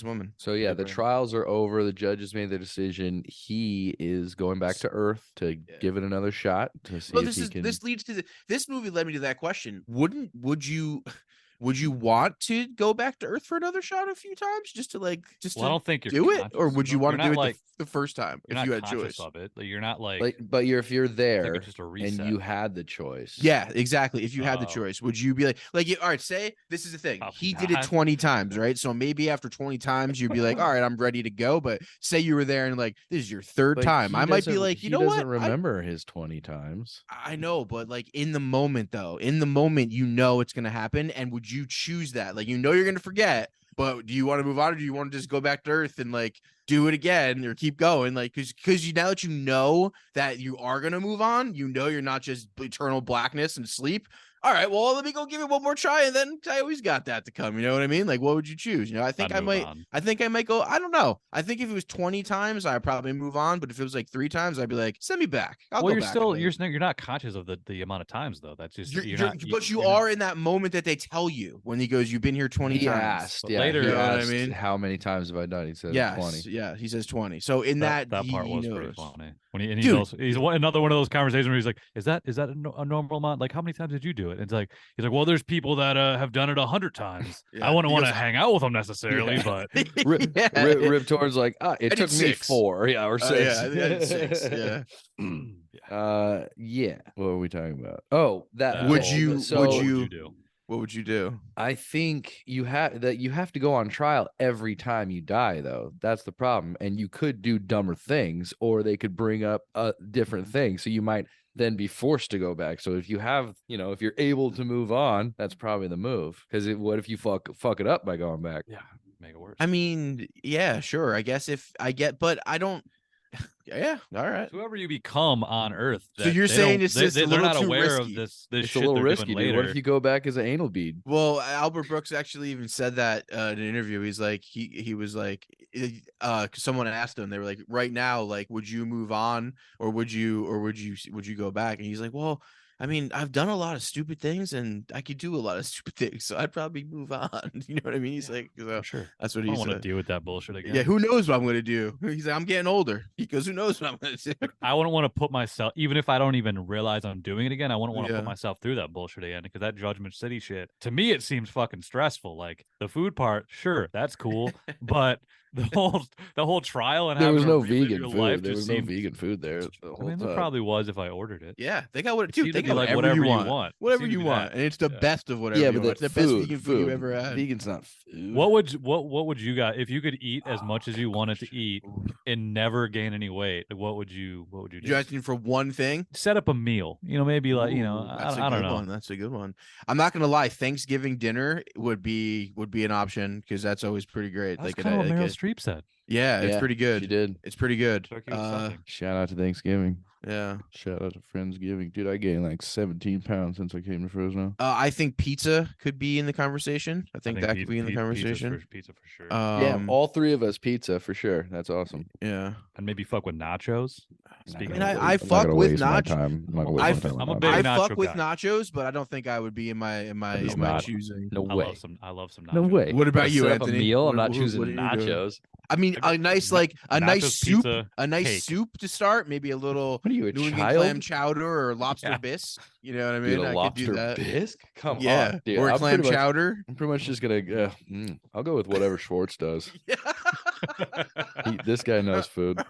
woman. So yeah, the trials are over. The judges made their decision. He is going back to Earth to give it another shot to see if he can. This movie led me to that question. Would you want to go back to Earth for another shot a few times just to I don't think do it, or would you want to do it like the first time if you had choice of it? Like, you're not like but if you're there just a reset. And you had the choice. Yeah, exactly. If you had the choice, would you be like all right, say this is the thing. He did it 20 times, right? So maybe after 20 times you'd be like, all right, I'm ready to go. But say you were there and like this is your third time, I might be like, you know what? He doesn't remember his 20 times. I know, but like in the moment though, you know it's gonna happen, and would you choose that? Like, you know you're gonna forget, but do you want to move on, or do you want to just go back to Earth and like do it again, or keep going? Like, because now that you know that you are gonna move on, you know you're not just eternal blackness and sleep. all right, well, let me go give it one more try, and then I always got that to come. You know what I mean? Like, what would you choose? You know, I think I might go. I don't know. I think if it was 20 times, I'd probably move on. But if it was like 3 times, I'd be like, send me back. I'll go back. You're not conscious of the amount of times though. That's just you are in that moment that they tell you when he goes, you've been here 20 times. Asked, later, you know what I mean? How many times have I done? He says 20. Yeah, he says 20. So in that part was knows. pretty funny. When he's another one of those conversations where he's like, is that a normal amount? Like, how many times did you do it? And it's like, he's like, well, there's people that have done it 100 times. I wouldn't want to hang out with them necessarily, but Rip Torn's like, it took me 4, or 6. I did 6. Yeah. What are we talking about? Oh, that would you do? What would you do? I think you have to go on trial every time you die, though. That's the problem. And you could do dumber things, or they could bring up different things. So you might then be forced to go back. So if you have, if you're able to move on, that's probably the move. Because what if you fuck it up by going back? Yeah, make it worse. I mean, yeah, sure. I guess but I don't. Yeah, all right. Whoever you become on Earth, so you're saying they're not too aware risky. of this it's shit a little they're risky, doing dude. later. What if you go back as an anal bead? Well, Albert Brooks actually even said that in an interview. He's like, he was like, someone asked him, they were like, right now, like, would you move on, or would you go back? And he's like, well, I mean, I've done a lot of stupid things, and I could do a lot of stupid things, so I'd probably move on. You know what I mean? He's like, sure, that's what he said. I don't want to deal with that bullshit again. Yeah, who knows what I'm going to do? He's like, I'm getting older. He goes, who knows what I'm going to do? I wouldn't want to put myself, even if I don't even realize I'm doing it again, I wouldn't want to put myself through that bullshit again, because that Judgment City shit, to me, it seems fucking stressful. Like, the food part, sure, that's cool, but the whole trial and there was no vegan food. There was no vegan food there. There probably was if I ordered it. Yeah, they got they got like whatever you want. Whatever you want, and it's the best of whatever. Yeah, but it's the best vegan food you ever had. Vegan's not food. What would you got if you could eat as much as you wanted to eat and never gain any weight? What would you do? You asking for one thing? Set up a meal. Maybe like I don't know. That's a good one. I'm not gonna lie. Thanksgiving dinner would be an option, because that's always pretty great. That's kind of what Meryl Streep said. Yeah, it's pretty good. She did. It's pretty good. Shout out to Thanksgiving. Yeah. Shout out to Friendsgiving. Dude, I gained like 17 pounds since I came to Fresno. I think pizza could be in the conversation. I think that could be in the conversation. Pizza for sure. Yeah, all 3 of us pizza for sure. That's awesome. Yeah. And maybe fuck with nachos. I fuck with nachos. I fuck with guy. nachos, but I don't think I would be in my choosing. No way. I love some nachos. No way. What about you, Anthony? Anthony? Meal? I'm not choosing nachos. I mean, a nice soup, cake. soup to start. Maybe a little New England clam chowder or lobster bisque. You know what I mean? Dude, I lobster could do that. bisque? Come on, dude. Or a clam chowder. I'm pretty much just gonna. I'll go with whatever Schwartz does. This guy knows food.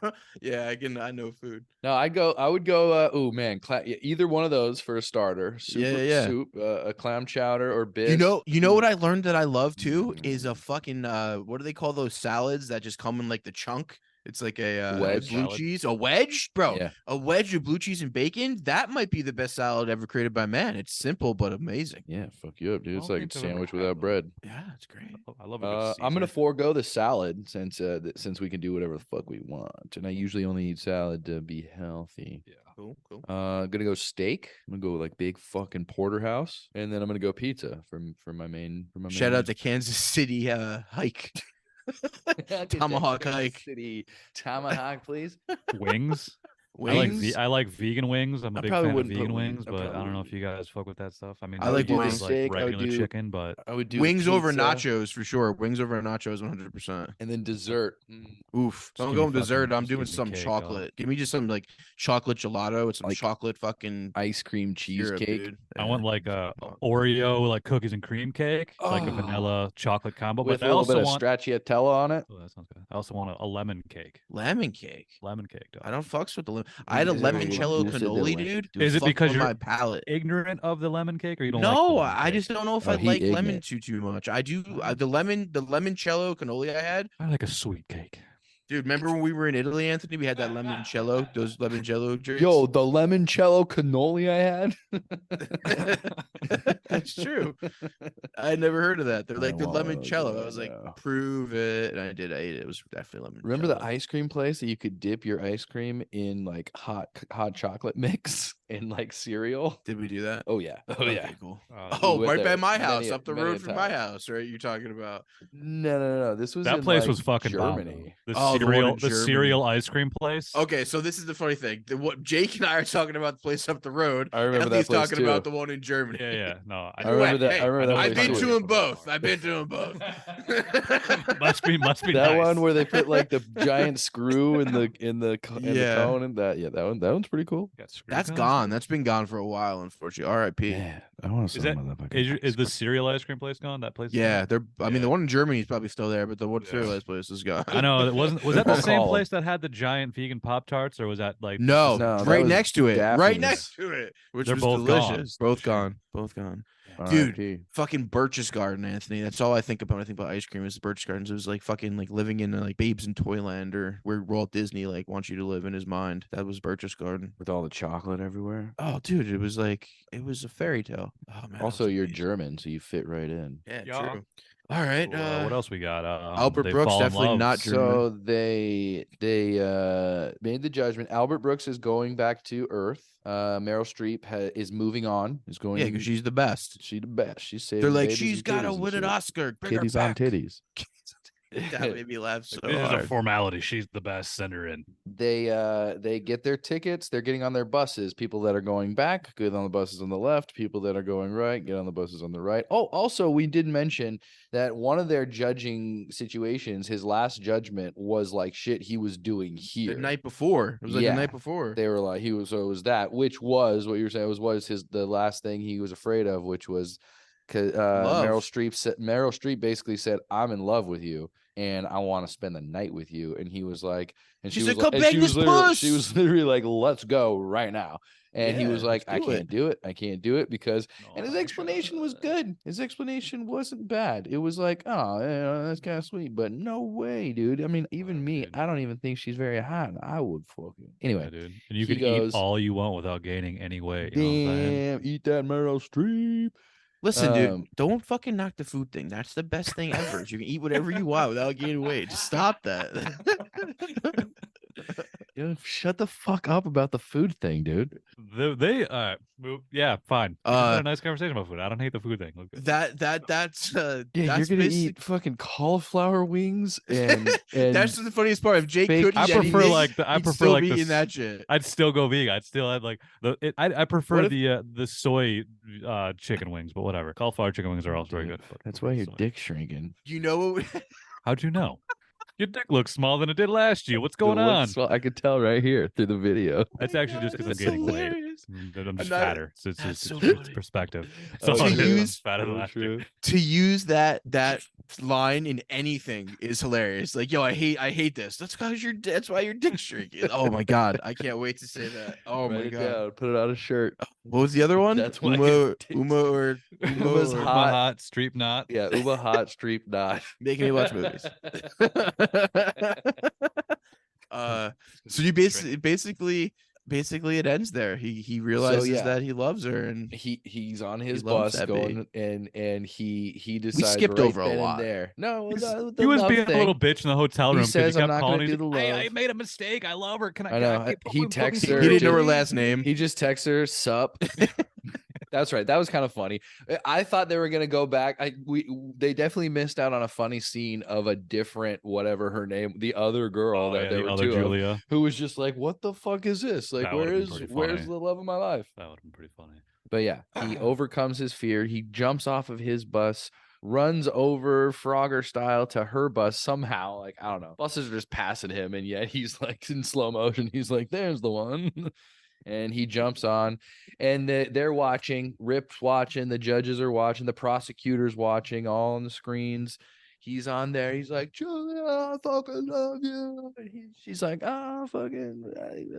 Yeah, I know food. No, I would go. Oh man, either one of those for a starter. Soup, a clam chowder or bisque. You know what I learned that I love too is a fucking what do they call those salads that just come in like the chunk? It's like a wedge blue cheese, a wedge, bro. Yeah. A wedge of blue cheese and bacon. That might be the best salad ever created by man. It's simple but amazing. Yeah, fuck you up, dude. It's like a sandwich without bread. Yeah, it's great. I love it. I'm gonna forego the salad since we can do whatever the fuck we want, and I usually only eat salad to be healthy. Yeah. Cool. Gonna go steak. I'm gonna go like big fucking porterhouse, and then I'm gonna go pizza for my main. Shout out to Kansas City hike. Tomahawk hike. City tomahawk, please. Wings. I like vegan wings. I'm a big fan of vegan wings, but I don't know if you guys fuck with that stuff. I mean, I like wings, like regular chicken, but I would do wings over nachos for sure. Wings over nachos 100%. And then dessert. Oof. Don't go with dessert. I'm doing some chocolate. Give me just some like chocolate gelato with some chocolate fucking ice cream cheesecake. I want like a Oreo like cookies and cream cake, like a vanilla chocolate combo with a little bit of stracciatella on it. Oh, that sounds good. I also want a lemon cake. Lemon cake, dog. I don't fucks with the lemon. I had a limoncello cannoli, dude. Is it because you're my palate ignorant of the lemon cake, or you don't? No, I just don't know if I like lemon too much. I do. The limoncello cannoli I had. I like a sweet cake. Dude, remember when we were in Italy, Anthony? We had that limoncello, those limoncello drinks. Yo, the limoncello cannoli I had. That's true. I had never heard of that. They're like the limoncello. I was like, prove it. And I did. I ate it. It was definitely limoncello. Remember the ice cream place that you could dip your ice cream in like hot chocolate mix? in like cereal. Did we do that? Oh yeah. Oh Okay, yeah. cool. We went Right by there my house, many- up the many a road from my time. house, right? You're talking about. No. This was That in place like was fucking bomb, Germany. though. The one in The Germany. cereal ice cream place. Okay, so this is the funny thing. What Jake and I are talking about the place up the road. I remember that Anthony's place talking too. about the one in Germany. Yeah. No, I remember that. Hey, I remember that. I've place been too. to them both. I've been to them both. must be That nice. one where they put like the giant screw in the the cone and that one's pretty cool. That's gone. That's been gone for a while, unfortunately. R.I.P. Yeah, I want to Is sell that- my Is the cereal ice cream place gone? That place? is Yeah, gone? they're. I mean, Yeah. the one in Germany is probably still there, but the one Yeah. cereal place is gone. I know it wasn't. Was that the I'll same call 'em. place that had the giant vegan Pop Tarts, or was that like No, No, that right was next to it. Right Daphne's. next to it, which They're was both gone. delicious. Both Sure. gone. Both gone. R.I.P. Dude, fucking Birch's Garden, Anthony. That's all I think about when I think about ice cream is the Birch Gardens. It was like fucking like living in like Babes in Toyland or where Walt Disney like wants you to live in his mind. That was Birch's Garden. with all the chocolate everywhere. Oh, dude, it was a fairy tale. Oh man. Also, it was you're amazing. German, so you fit right in. Yeah, Yeah. true. All right. what else we got? Albert They Brooks Fall in definitely Love. not German. So they made the judgment. Albert Brooks is going back to Earth. Meryl Streep is moving on. Is going. Yeah, because she's the best. She's the best. She's saving. They're like, babies she's and got to kitties and win an shit. Oscar. Bring her Kitties on back. titties. That made me laugh so This is a hard. formality. She's the best. Send her in. They get their tickets. They're getting on their buses. People that are going back get on the buses on the left. People that are going right get on the buses on the right. Oh, also we did mention that one of their judging situations, his last judgment was like shit he was doing here The night before. It was like Yeah. the night before. They were like it was that, which was what you were saying was the last thing he was afraid of, which was because Love. Meryl Streep basically said, "I'm in love with you and I want to spend the night with you," and he was like, and She she said, was like, "Come and bang she was this literally, she puss!" was literally like, "Let's go right now," and he was Yeah, like, let's "I do can't it. do it. I can't do it because." And his Oh, explanation was good. His explanation wasn't bad. It was like, oh, that's kind of sweet, but no way, dude. I mean, even me, dude. I don't even think she's very hot. And I would fucking anyway. Yeah, dude. And you he can goes, eat all you want without gaining any weight. You know what I'm saying? Damn, eat that Meryl Streep. Listen, dude, Um, don't fucking knock the food thing. That's the best thing ever. is you can eat whatever you want without gaining weight. Just stop that. Yo, shut the fuck up about the food thing, dude. Yeah, fine. We just had a nice conversation about food. I don't hate the food thing. Okay. that's Yeah, that's you're gonna eat fucking cauliflower wings and that's the funniest part. If Jake fake could eat I prefer anything, like the I he'd prefer still like be the eating that shit. I'd still go vegan. I'd still have like I prefer What if- the soy chicken wings, but whatever. Cauliflower chicken wings are also very good. but that's I why prefer your soy. dick's shrinking. You know what? How'd you know? Your dick looks smaller than it did last year. What's going It on? looks- well, I could tell right here through the video. That's actually just because I'm That's gaining weight. hilarious. I'm just not- fatter. that's It's so it's funny. perspective. Oh, So To I'm use- fatter than So last year. true. To use that line in anything is hilarious. Like, yo, I hate this. That's why your dick's shrinking. Oh my god, I can't wait to say that. Oh my Write it god. down, put it on a shirt. What was the other one? That's why Uma, your dick's- Uma Uma's or hot. Hot streep knot. Yeah, Uba Hot Streep Knot. making me watch movies. So you basically it ends there. He realizes yeah. that he loves her, and He's on his loves bus that going and he decides skipped right over a then and lot. there. No, the He was love being a thing. little bitch in the hotel He room because says, he "I'm kept not calling. gonna He's do the like, love." I made a mistake. I love her. Can I? I know. Can I He put me texts through her he it?" didn't know her to- last name. He just texts her, "Sup." That's right. That was kind of funny. I thought they were gonna go back. They definitely missed out on a funny scene of a different whatever her name, the other girl Oh, that yeah, there the were other two of, Julia. who was just like, "What the fuck is this? Like, That would've been pretty where's funny. the love of my life?" That would have been pretty funny. But yeah, he overcomes his fear. He jumps off of his bus, runs over Frogger style to her bus somehow. Like, I don't know. Buses are just passing him, and yet he's like in slow motion. He's like, "There's the one." And he jumps on, and they're watching. Rip's watching. The judges are watching. The prosecutor's watching, all on the screens. He's on there. He's like, "Julia, I fucking love you." And she's like, "Ah, fucking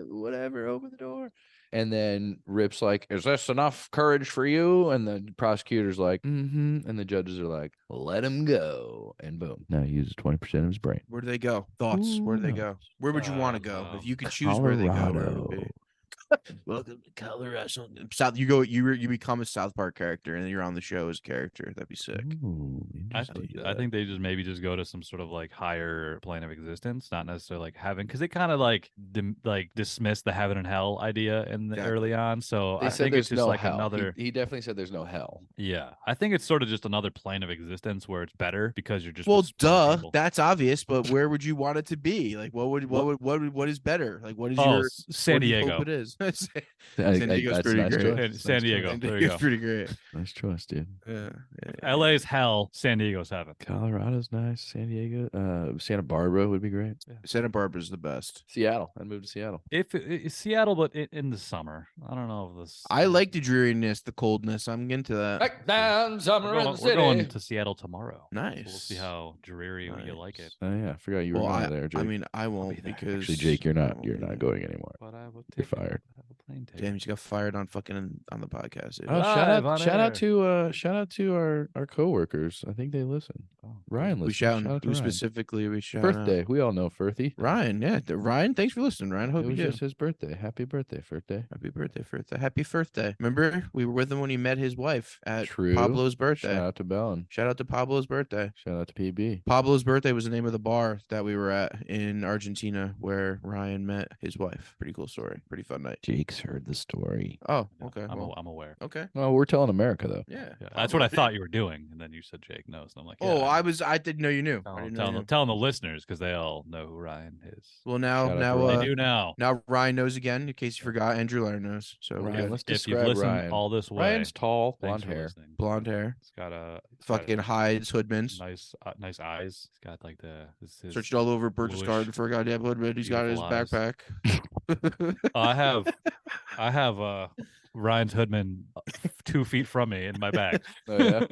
whatever. Open the door." And then Rip's like, "Is this enough courage for you?" And the prosecutor's like, "Mm-hmm." And the judges are like, "Let him go." And boom. Now he uses 20% of his brain. Where do they go? Thoughts? Where do they Who go? Where would you want to go if you could choose Colorado. where they go? Where would it be? Welcome to Colorado. South, you become a South Park character, and then you're on the show as a character. That'd be sick. Ooh, I think they just maybe just go to some sort of like higher plane of existence, not necessarily like heaven, because they kind of like dismiss the heaven and hell idea in the early on. So they I said think there's it's just no like hell. another. He definitely said there's no hell. Yeah, I think it's sort of just another plane of existence where it's better because you're just Well, with smarter people. that's obvious. But where would you want it to be? Like, what is better? Like, what is your San what do you Diego? hope it is. San Diego's pretty nice great. choice. San Diego. San There you Diego's go. pretty great. Nice choice, dude. Yeah. LA's hell. San Diego's heaven. Colorado's nice. San Diego, Santa Barbara would be great. Yeah. Santa Barbara's the best. Seattle. I'd move to Seattle. If it's Seattle, but in the summer, I don't know if this. I like the dreariness, the coldness. I'm into that. Back down, summer in the We're city. going to Seattle tomorrow. Nice. So we'll see how dreary you like it. Oh yeah, I forgot you were going there, Jake. I mean, I won't because Actually, Jake, you're I not won't be there. going anymore. But I will You're take fired. I have a plane ticket. Damn, you got fired on the podcast. Dude. Oh, Live on shout out air. to our coworkers. I think they listen. Oh, Ryan listens. We shout Shout out to who Ryan. specifically we shout Birthday. out. We all know Firthy. Ryan, yeah. Ryan, thanks for listening, Ryan. Hope It you was do. just his birthday. Happy birthday, Firtday. Happy birthday, Firthday. Happy birthday. Remember, we were with him when he met his wife at True. Pablo's birthday. Shout out to Bellin. Shout out to Pablo's birthday. Shout out to PB. Pablo's birthday was the name of the bar that we were at in Argentina where Ryan met his wife. Pretty cool story. Pretty fun night. Jake's heard the story. Oh, Yeah, okay. I'm aware. Okay. Well, we're telling America though. Yeah. Yeah, that's what I thought you were doing, and then you said Jake knows, and I'm like, Oh, yeah, I didn't know you knew. I didn't know you knew. telling the listeners because they all know who Ryan is. Well, Shout out to now, Ryan. They do now. now Ryan knows again. In case you forgot, Andrew Lerner knows. So Ryan, yeah, let's If you've describe listened Ryan. all this way, Ryan's tall, thanks blonde for hair. listening. blonde hair, He's got a fucking hides, hoodmans. nice eyes. He's got like his Searched all over Birch's bluish, garden for a goddamn hoodman. He's got it in his beautiful eyes. backpack. I have Ryan's Hoodman 2 feet from me in my bag. Oh yeah,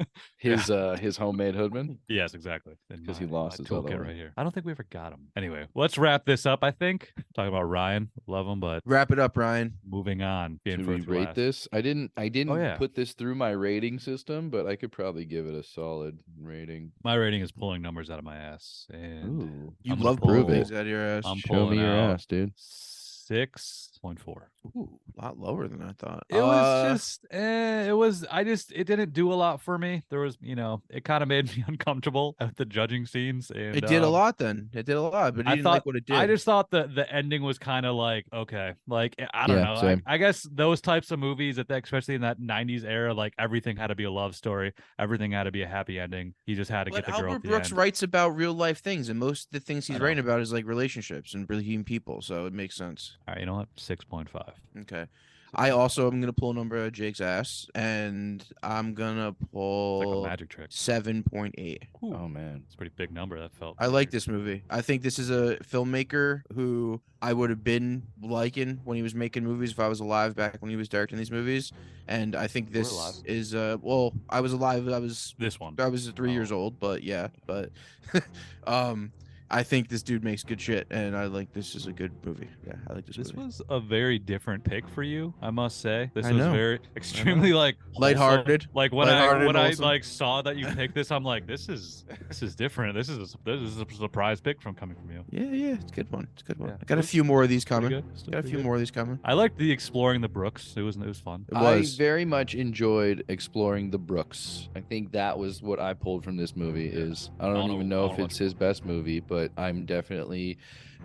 his homemade hoodman. Yes, exactly. 'Cause he lost his other toolkit one. right here. I don't think we ever got him. Anyway, let's wrap this up. I think talking about Ryan, love him, but Wrap it up, Ryan. moving on. Being Should we first or rate last. this? I didn't Oh, yeah. put this through my rating system, but I could probably give it a solid rating. My rating is pulling numbers out of my ass, and Ooh, You I'm gonna love pull- pulling prove things out of your ass. I'm show me pulling your out ass, dude. 6.4. Ooh, a lot lower than I thought. It was just, it didn't do a lot for me. There was, it kind of made me uncomfortable at the judging scenes. And It did a lot then. It did a lot, but you I didn't thought, like what it did. I just thought the ending was kind of like, okay, like, I don't Yeah, know. same. I guess those types of movies, especially in that 90s era, like everything had to be a love story. Everything had to be a happy ending. He just had to But get the girl Albert at the Brooks end. writes about real life things, and most of the things he's I know. writing about is like relationships and really human people. So it makes sense. All right, you know what? 6.5. Okay. I also am gonna pull a number of Jake's ass, and I'm gonna It's like a pull magic trick. 7.8. Oh man, It's a pretty big number. That felt. I like weird. this movie. I think this is a filmmaker who I would have been liking when he was making movies if I was alive back when he was directing these movies. And I think You were this alive. is well, I was alive. I was This one. 3 years old, but yeah, but I think this dude makes good shit, and I like this is a good movie. Yeah, I like this This movie. was a very different pick for you, I must say. This I was know. very extremely like Lighthearted. wholesome. Like when Lighthearted and I wholesome. like saw that you picked this, I'm like, this is different. This is a surprise pick coming from you. Yeah, it's a good one. It's a good one. Yeah. I got a few more of these Pretty coming. good. Still Got a pretty few good. more of these coming. I liked the exploring the Brooks. It was fun. It was. I very much enjoyed exploring the Brooks. I think that was what I pulled from this movie. Is I don't even know if it's his best movie, but I'm definitely.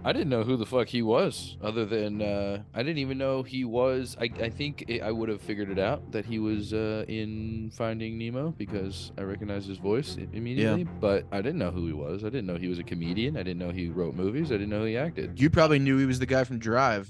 I didn't know who the fuck he was, other than I didn't even know he was. I think I would have figured it out that he was in Finding Nemo because I recognized his voice immediately. But I didn't know who he was. I didn't know he was a comedian. I didn't know he wrote movies. I didn't know he acted. You probably knew he was the guy from Drive.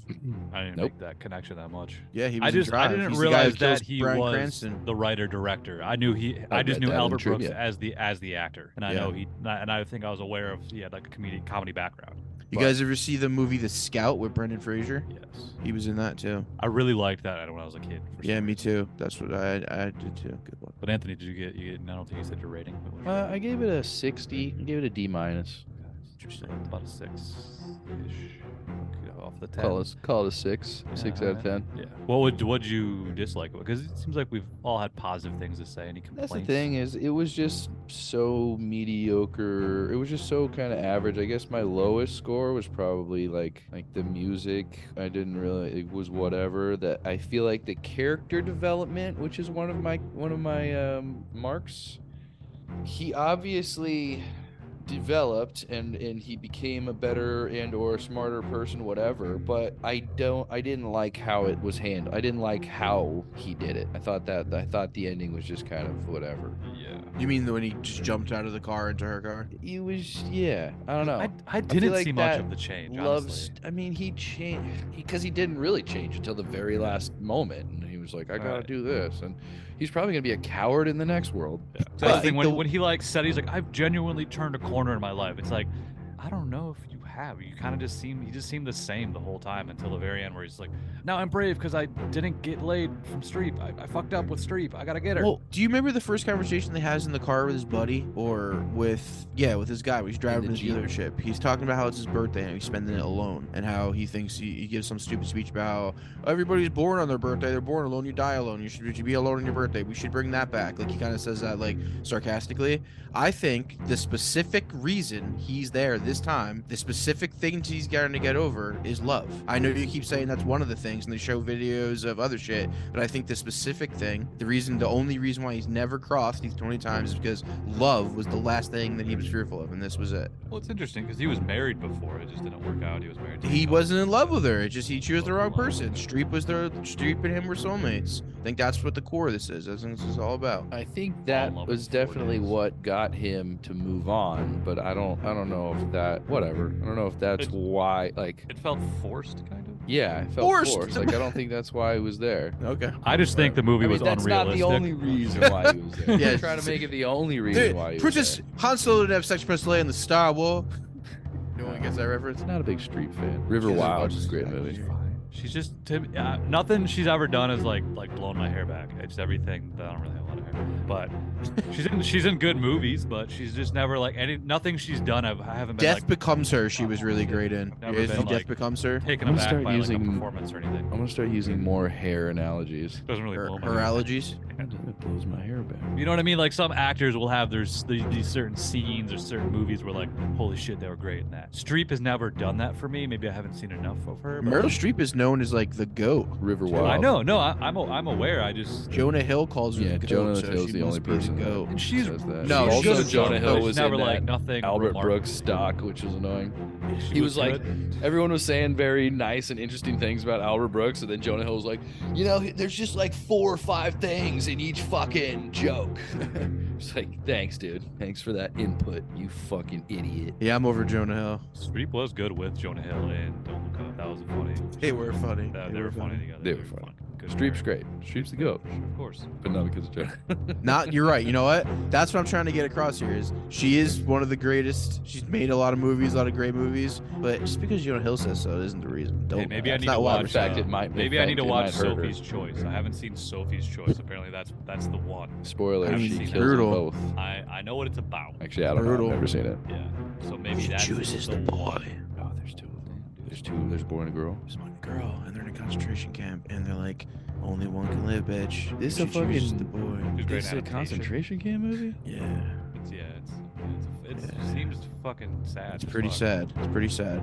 I didn't Nope. make that connection that much. Yeah, he was I in Drive. didn't He's the guy realize who kills that he Bryan was Cranston. the writer director. I knew I I just read knew that in Albert Brooks trivia. as the actor, and I know I think I was aware of he had like a comedy background. You But- guys ever see the movie The Scout with Brendan Fraser? Yes, He was in that too. I really liked that when I was a kid. for Yeah, some me reason. too. That's what I did too. Good one. But Anthony, did you get? I don't think you said your rating. What was your rating? I gave it a 60. I gave it a D minus. Okay, interesting. About a 6-ish. off the 10. Call it a 6. 6 out of 10. Yeah. What'd you dislike? Because it seems like we've all had positive things to say. Any complaints? That's the thing is, it was just so mediocre. It was just so kind of average. I guess my lowest score was probably like the music. I didn't really. It was whatever. That I feel like the character development, which is one of my marks. He obviously developed and he became a better and or smarter person, whatever, but I didn't like how it was handled. I didn't like how he did it. I thought the ending was just kind of whatever. Yeah. You mean when he just jumped out of the car into her car? It was, yeah, I don't know. I didn't see much of the change, honestly. I mean, he changed because he didn't really change until the very last moment, and he was like, I gotta do this, and he's probably gonna be a coward in the next world. Yeah. So I think when he like said, he's like, I've genuinely turned a corner in my life. It's like, I don't know if you have. You kind of just seemed the same the whole time until the very end, where he's like, now I'm brave because I didn't get laid from Streep. I fucked up with Streep. I gotta get her. Well, do you remember the first conversation they has in the car with his buddy, or with his guy? When he's driving to the dealership. He's talking about how it's his birthday and he's spending it alone, and how he thinks he gives some stupid speech about how everybody's born on their birthday. They're born alone. You die alone. You should be alone on your birthday. We should bring that back. Like, he kind of says that like sarcastically. I think the specific reason he's there this time, the specific things he's going to get over, is love. I know you keep saying that's one of the things, and they show videos of other shit, but I think the specific thing, the only reason why he's never crossed these 20 times is because love was the last thing that he was fearful of, and this was it. Well, it's interesting because he was married before. It just didn't work out. He was married. He wasn't in love with her. It just he chose the wrong person. Streep and him were soulmates. I think that's what the core of this is. That's what this is all about. I think that was definitely what got him to move on, but I don't know if that, whatever. I don't know if that's why, like, it felt forced, kind of. Yeah, it felt forced. Like, I don't think that's why he was there. Okay. I just think the movie was that's unrealistic. Not the only reason why he was there. Yeah, trying to make it the only reason why he was there. Han Solo didn't have sex with Princess Leia in the Star Wars. No one gets that reference. Not a big Streep fan. River Wild is a great movie. She's just nothing she's ever done is like blown my hair back. It's everything that I don't really have a lot of hair, but she's in good movies, but she's just never like nothing she's done. I haven't been. Death Becomes Her. She was really great in. Death Becomes Her. Taken aback by like a performance or anything. I'm gonna start using more hair analogies. Doesn't really blow my her allergies. It blows my hair back. You know what I mean? Like, some actors will have these certain scenes or certain movies where, like, holy shit, they were great in that. Streep has never done that for me. Maybe I haven't seen enough of her. Meryl Streep is known as like the GOAT. River Wild. I know. No, I'm aware. I just Jonah Hill calls her the GOAT. Jonah Hill's the only person GOAT. that she's says that. No, also she's Jonah Hill was never in like that nothing. Albert Brooks stock, which was annoying. He was like, everyone was saying very nice and interesting things about Albert Brooks, and then Jonah Hill was like, there's just like 4 or 5 things in each fucking joke. It's like, thanks, dude. Thanks for that input, you fucking idiot. Yeah, I'm over Jonah Hill. Streep was good with Jonah Hill and Don't Look Up. That was funny. They were funny. They were funny together. They were funny. Streep's great. Streep's the GOAT. Of course. But not because of Jonah. You're right. You know what? That's what I'm trying to get across here is she is one of the greatest. She's made a lot of movies, a lot of great movies. But just because Jonah Hill says so isn't the reason. Maybe I need to watch. Maybe I need to watch Sophie's Choice. I haven't seen Sophie's Choice. Apparently, that's the one. Spoiler: she kills brutal. them both. I know what it's about. Actually, I don't know. I've never seen it. Yeah. So maybe she that's chooses the boy. Oh, there's 2 of them. There's a boy and a girl. There's one girl, and they're in a concentration camp, and they're like, only one can live, bitch. This She a fucking chooses the boy. This is a concentration camp movie. Yeah. It seems fucking sad. It's pretty sad. It's pretty sad.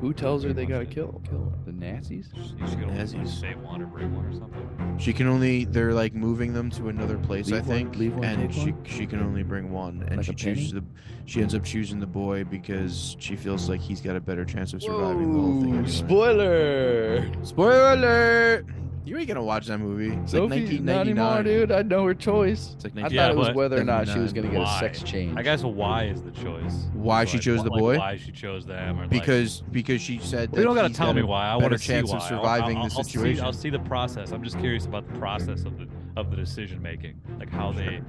Who tells her they gotta kill him? The Nazis? You should Nazis. save one or bring one or something. She can only. They're like moving them to another place, I think. Leave one, and take she can only bring one, and Like she a penny? chooses She ends up choosing the boy because she feels like he's got a better chance of surviving the whole thing. Anyway. Spoiler! Spoiler alert! You ain't gonna watch that movie. It's Sophie, like not 1999. anymore, dude. I know her choice. It's like I 19... thought it was whether or not she was gonna get a Why? sex change. I guess why is the choice? Why she chose the boy? Why she chose them? Or because she said that you don't gotta he's tell got me a why. I better want to see chance why. of surviving the situation. I'll see the process. I'm just curious about the process of the decision making, like how they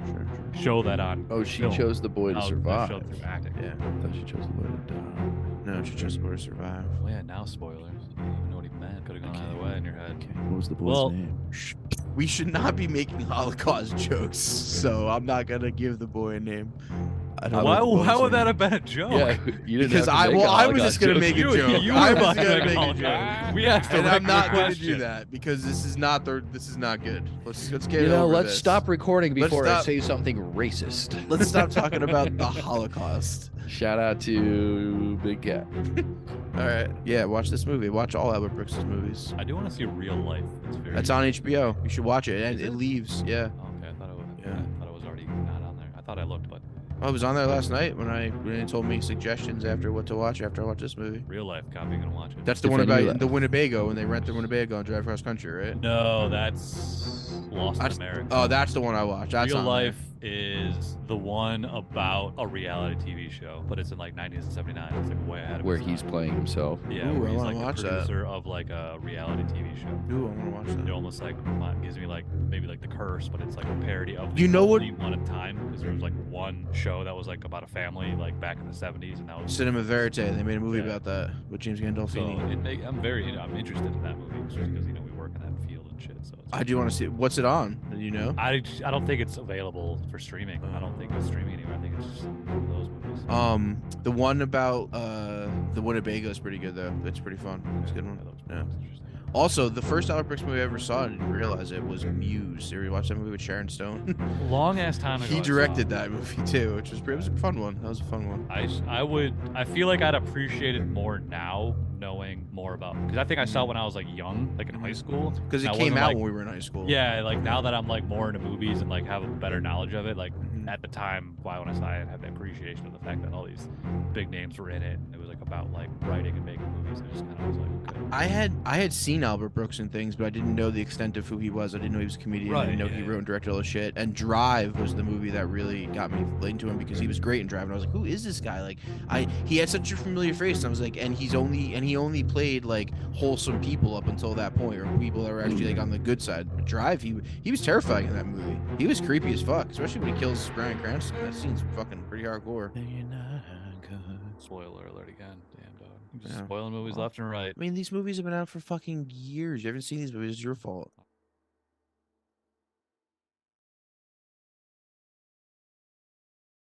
show that on. Oh, she film. chose the boy to How survive. they're showed through acting. Yeah. I thought she chose the boy to die. No, she chose the boy to survive. Well, yeah, now spoilers. You don't even know what he meant. Could have gone either way in your head. Okay. What was the boy's name? We should not be making Holocaust jokes, so I'm not gonna give the boy a name. I don't know Why the would that bonus have been a joke? Yeah, you didn't Because have to make a I was Holocaust just gonna joke. make a You- joke. you I were was about to gonna make a make a Holocaust. joke. We asked a And I'm regular not going to do question. that because this is not good. Let's get You know, over let's this. stop recording Let's before I stop- say something racist. Let's stop talking about the Holocaust. Shout out to Big Cat. All right. Yeah, watch this movie. Watch all Albert Brooks' movies. I do want to see Real Life. That's on HBO. You should watch it. And Is it it? leaves. Yeah. Oh, okay, I thought it was. Yeah. I thought it was already not on there. I thought I looked, but I was on there last night when they told me suggestions after what to watch after I watched this movie. Real Life copy, gonna watch it. That's the one about the Winnebago when they rent the Winnebago and drive across country, right? No, that's Lost in America. Oh, that's the one I watched. That's Real on Life is the one about a reality TV show, but it's in like 1979. It's like way ahead of Where its he's time. playing himself. Yeah, Ooh, where I he's wanna like watch the that. producer of like a reality TV show. Ooh, I want to watch It that. almost like gives me like maybe like The Curse, but it's like a parody of You know what- only one at a time, because there was like one show that was like about a family like back in the 70s, and that was Cinema Verite. They made a movie Yeah. about that with James so Gandolfini. I'm interested in that movie just because we work in that field and shit. So it's I do want to see it. What's it on? Do you know? I don't think it's available for streaming. I don't think it's streaming anywhere. I think it's just one of those movies. The one about the Winnebago is pretty good though. It's pretty fun. It's a good one. That looks Yeah. interesting. Also, the first Albert Brooks movie I ever saw, I didn't realize it, was Muse. You ever watched that movie with Sharon Stone? Long ass time ago. He I saw directed it. that movie too, which was it was a fun one. That was a fun one. I feel like I'd appreciate it more now, knowing more about, because I think I saw it when I was like young, like in high school. Because it and I came wasn't, out like- when we were in high school. Yeah, like now that I'm like more into movies and like have a better knowledge of it, like Mhm. at the time, why when I saw it, I had the appreciation of the fact that all these big names were in it, and it was like about like writing and making movies. I just kind of was like, okay. I had seen Albert Brooks and things, but I didn't know the extent of who he was. I didn't know he was a comedian. I didn't Right, know he yeah. wrote and directed all the shit. And Drive was the movie that really got me into him because he was great in Drive. And I was like, who is this guy? Like, he had such a familiar face. And I was like, and he only played like wholesome people up until that point, or people that were actually like on the good side. But Drive, he was terrifying in that movie. He was creepy as fuck, especially when he kills Bryan Cranston. That scene's fucking pretty hardcore. Spoiler alert again, damn dog. Just Yeah. spoiling movies left and right. I mean, these movies have been out for fucking years. You haven't seen these movies. It's your fault.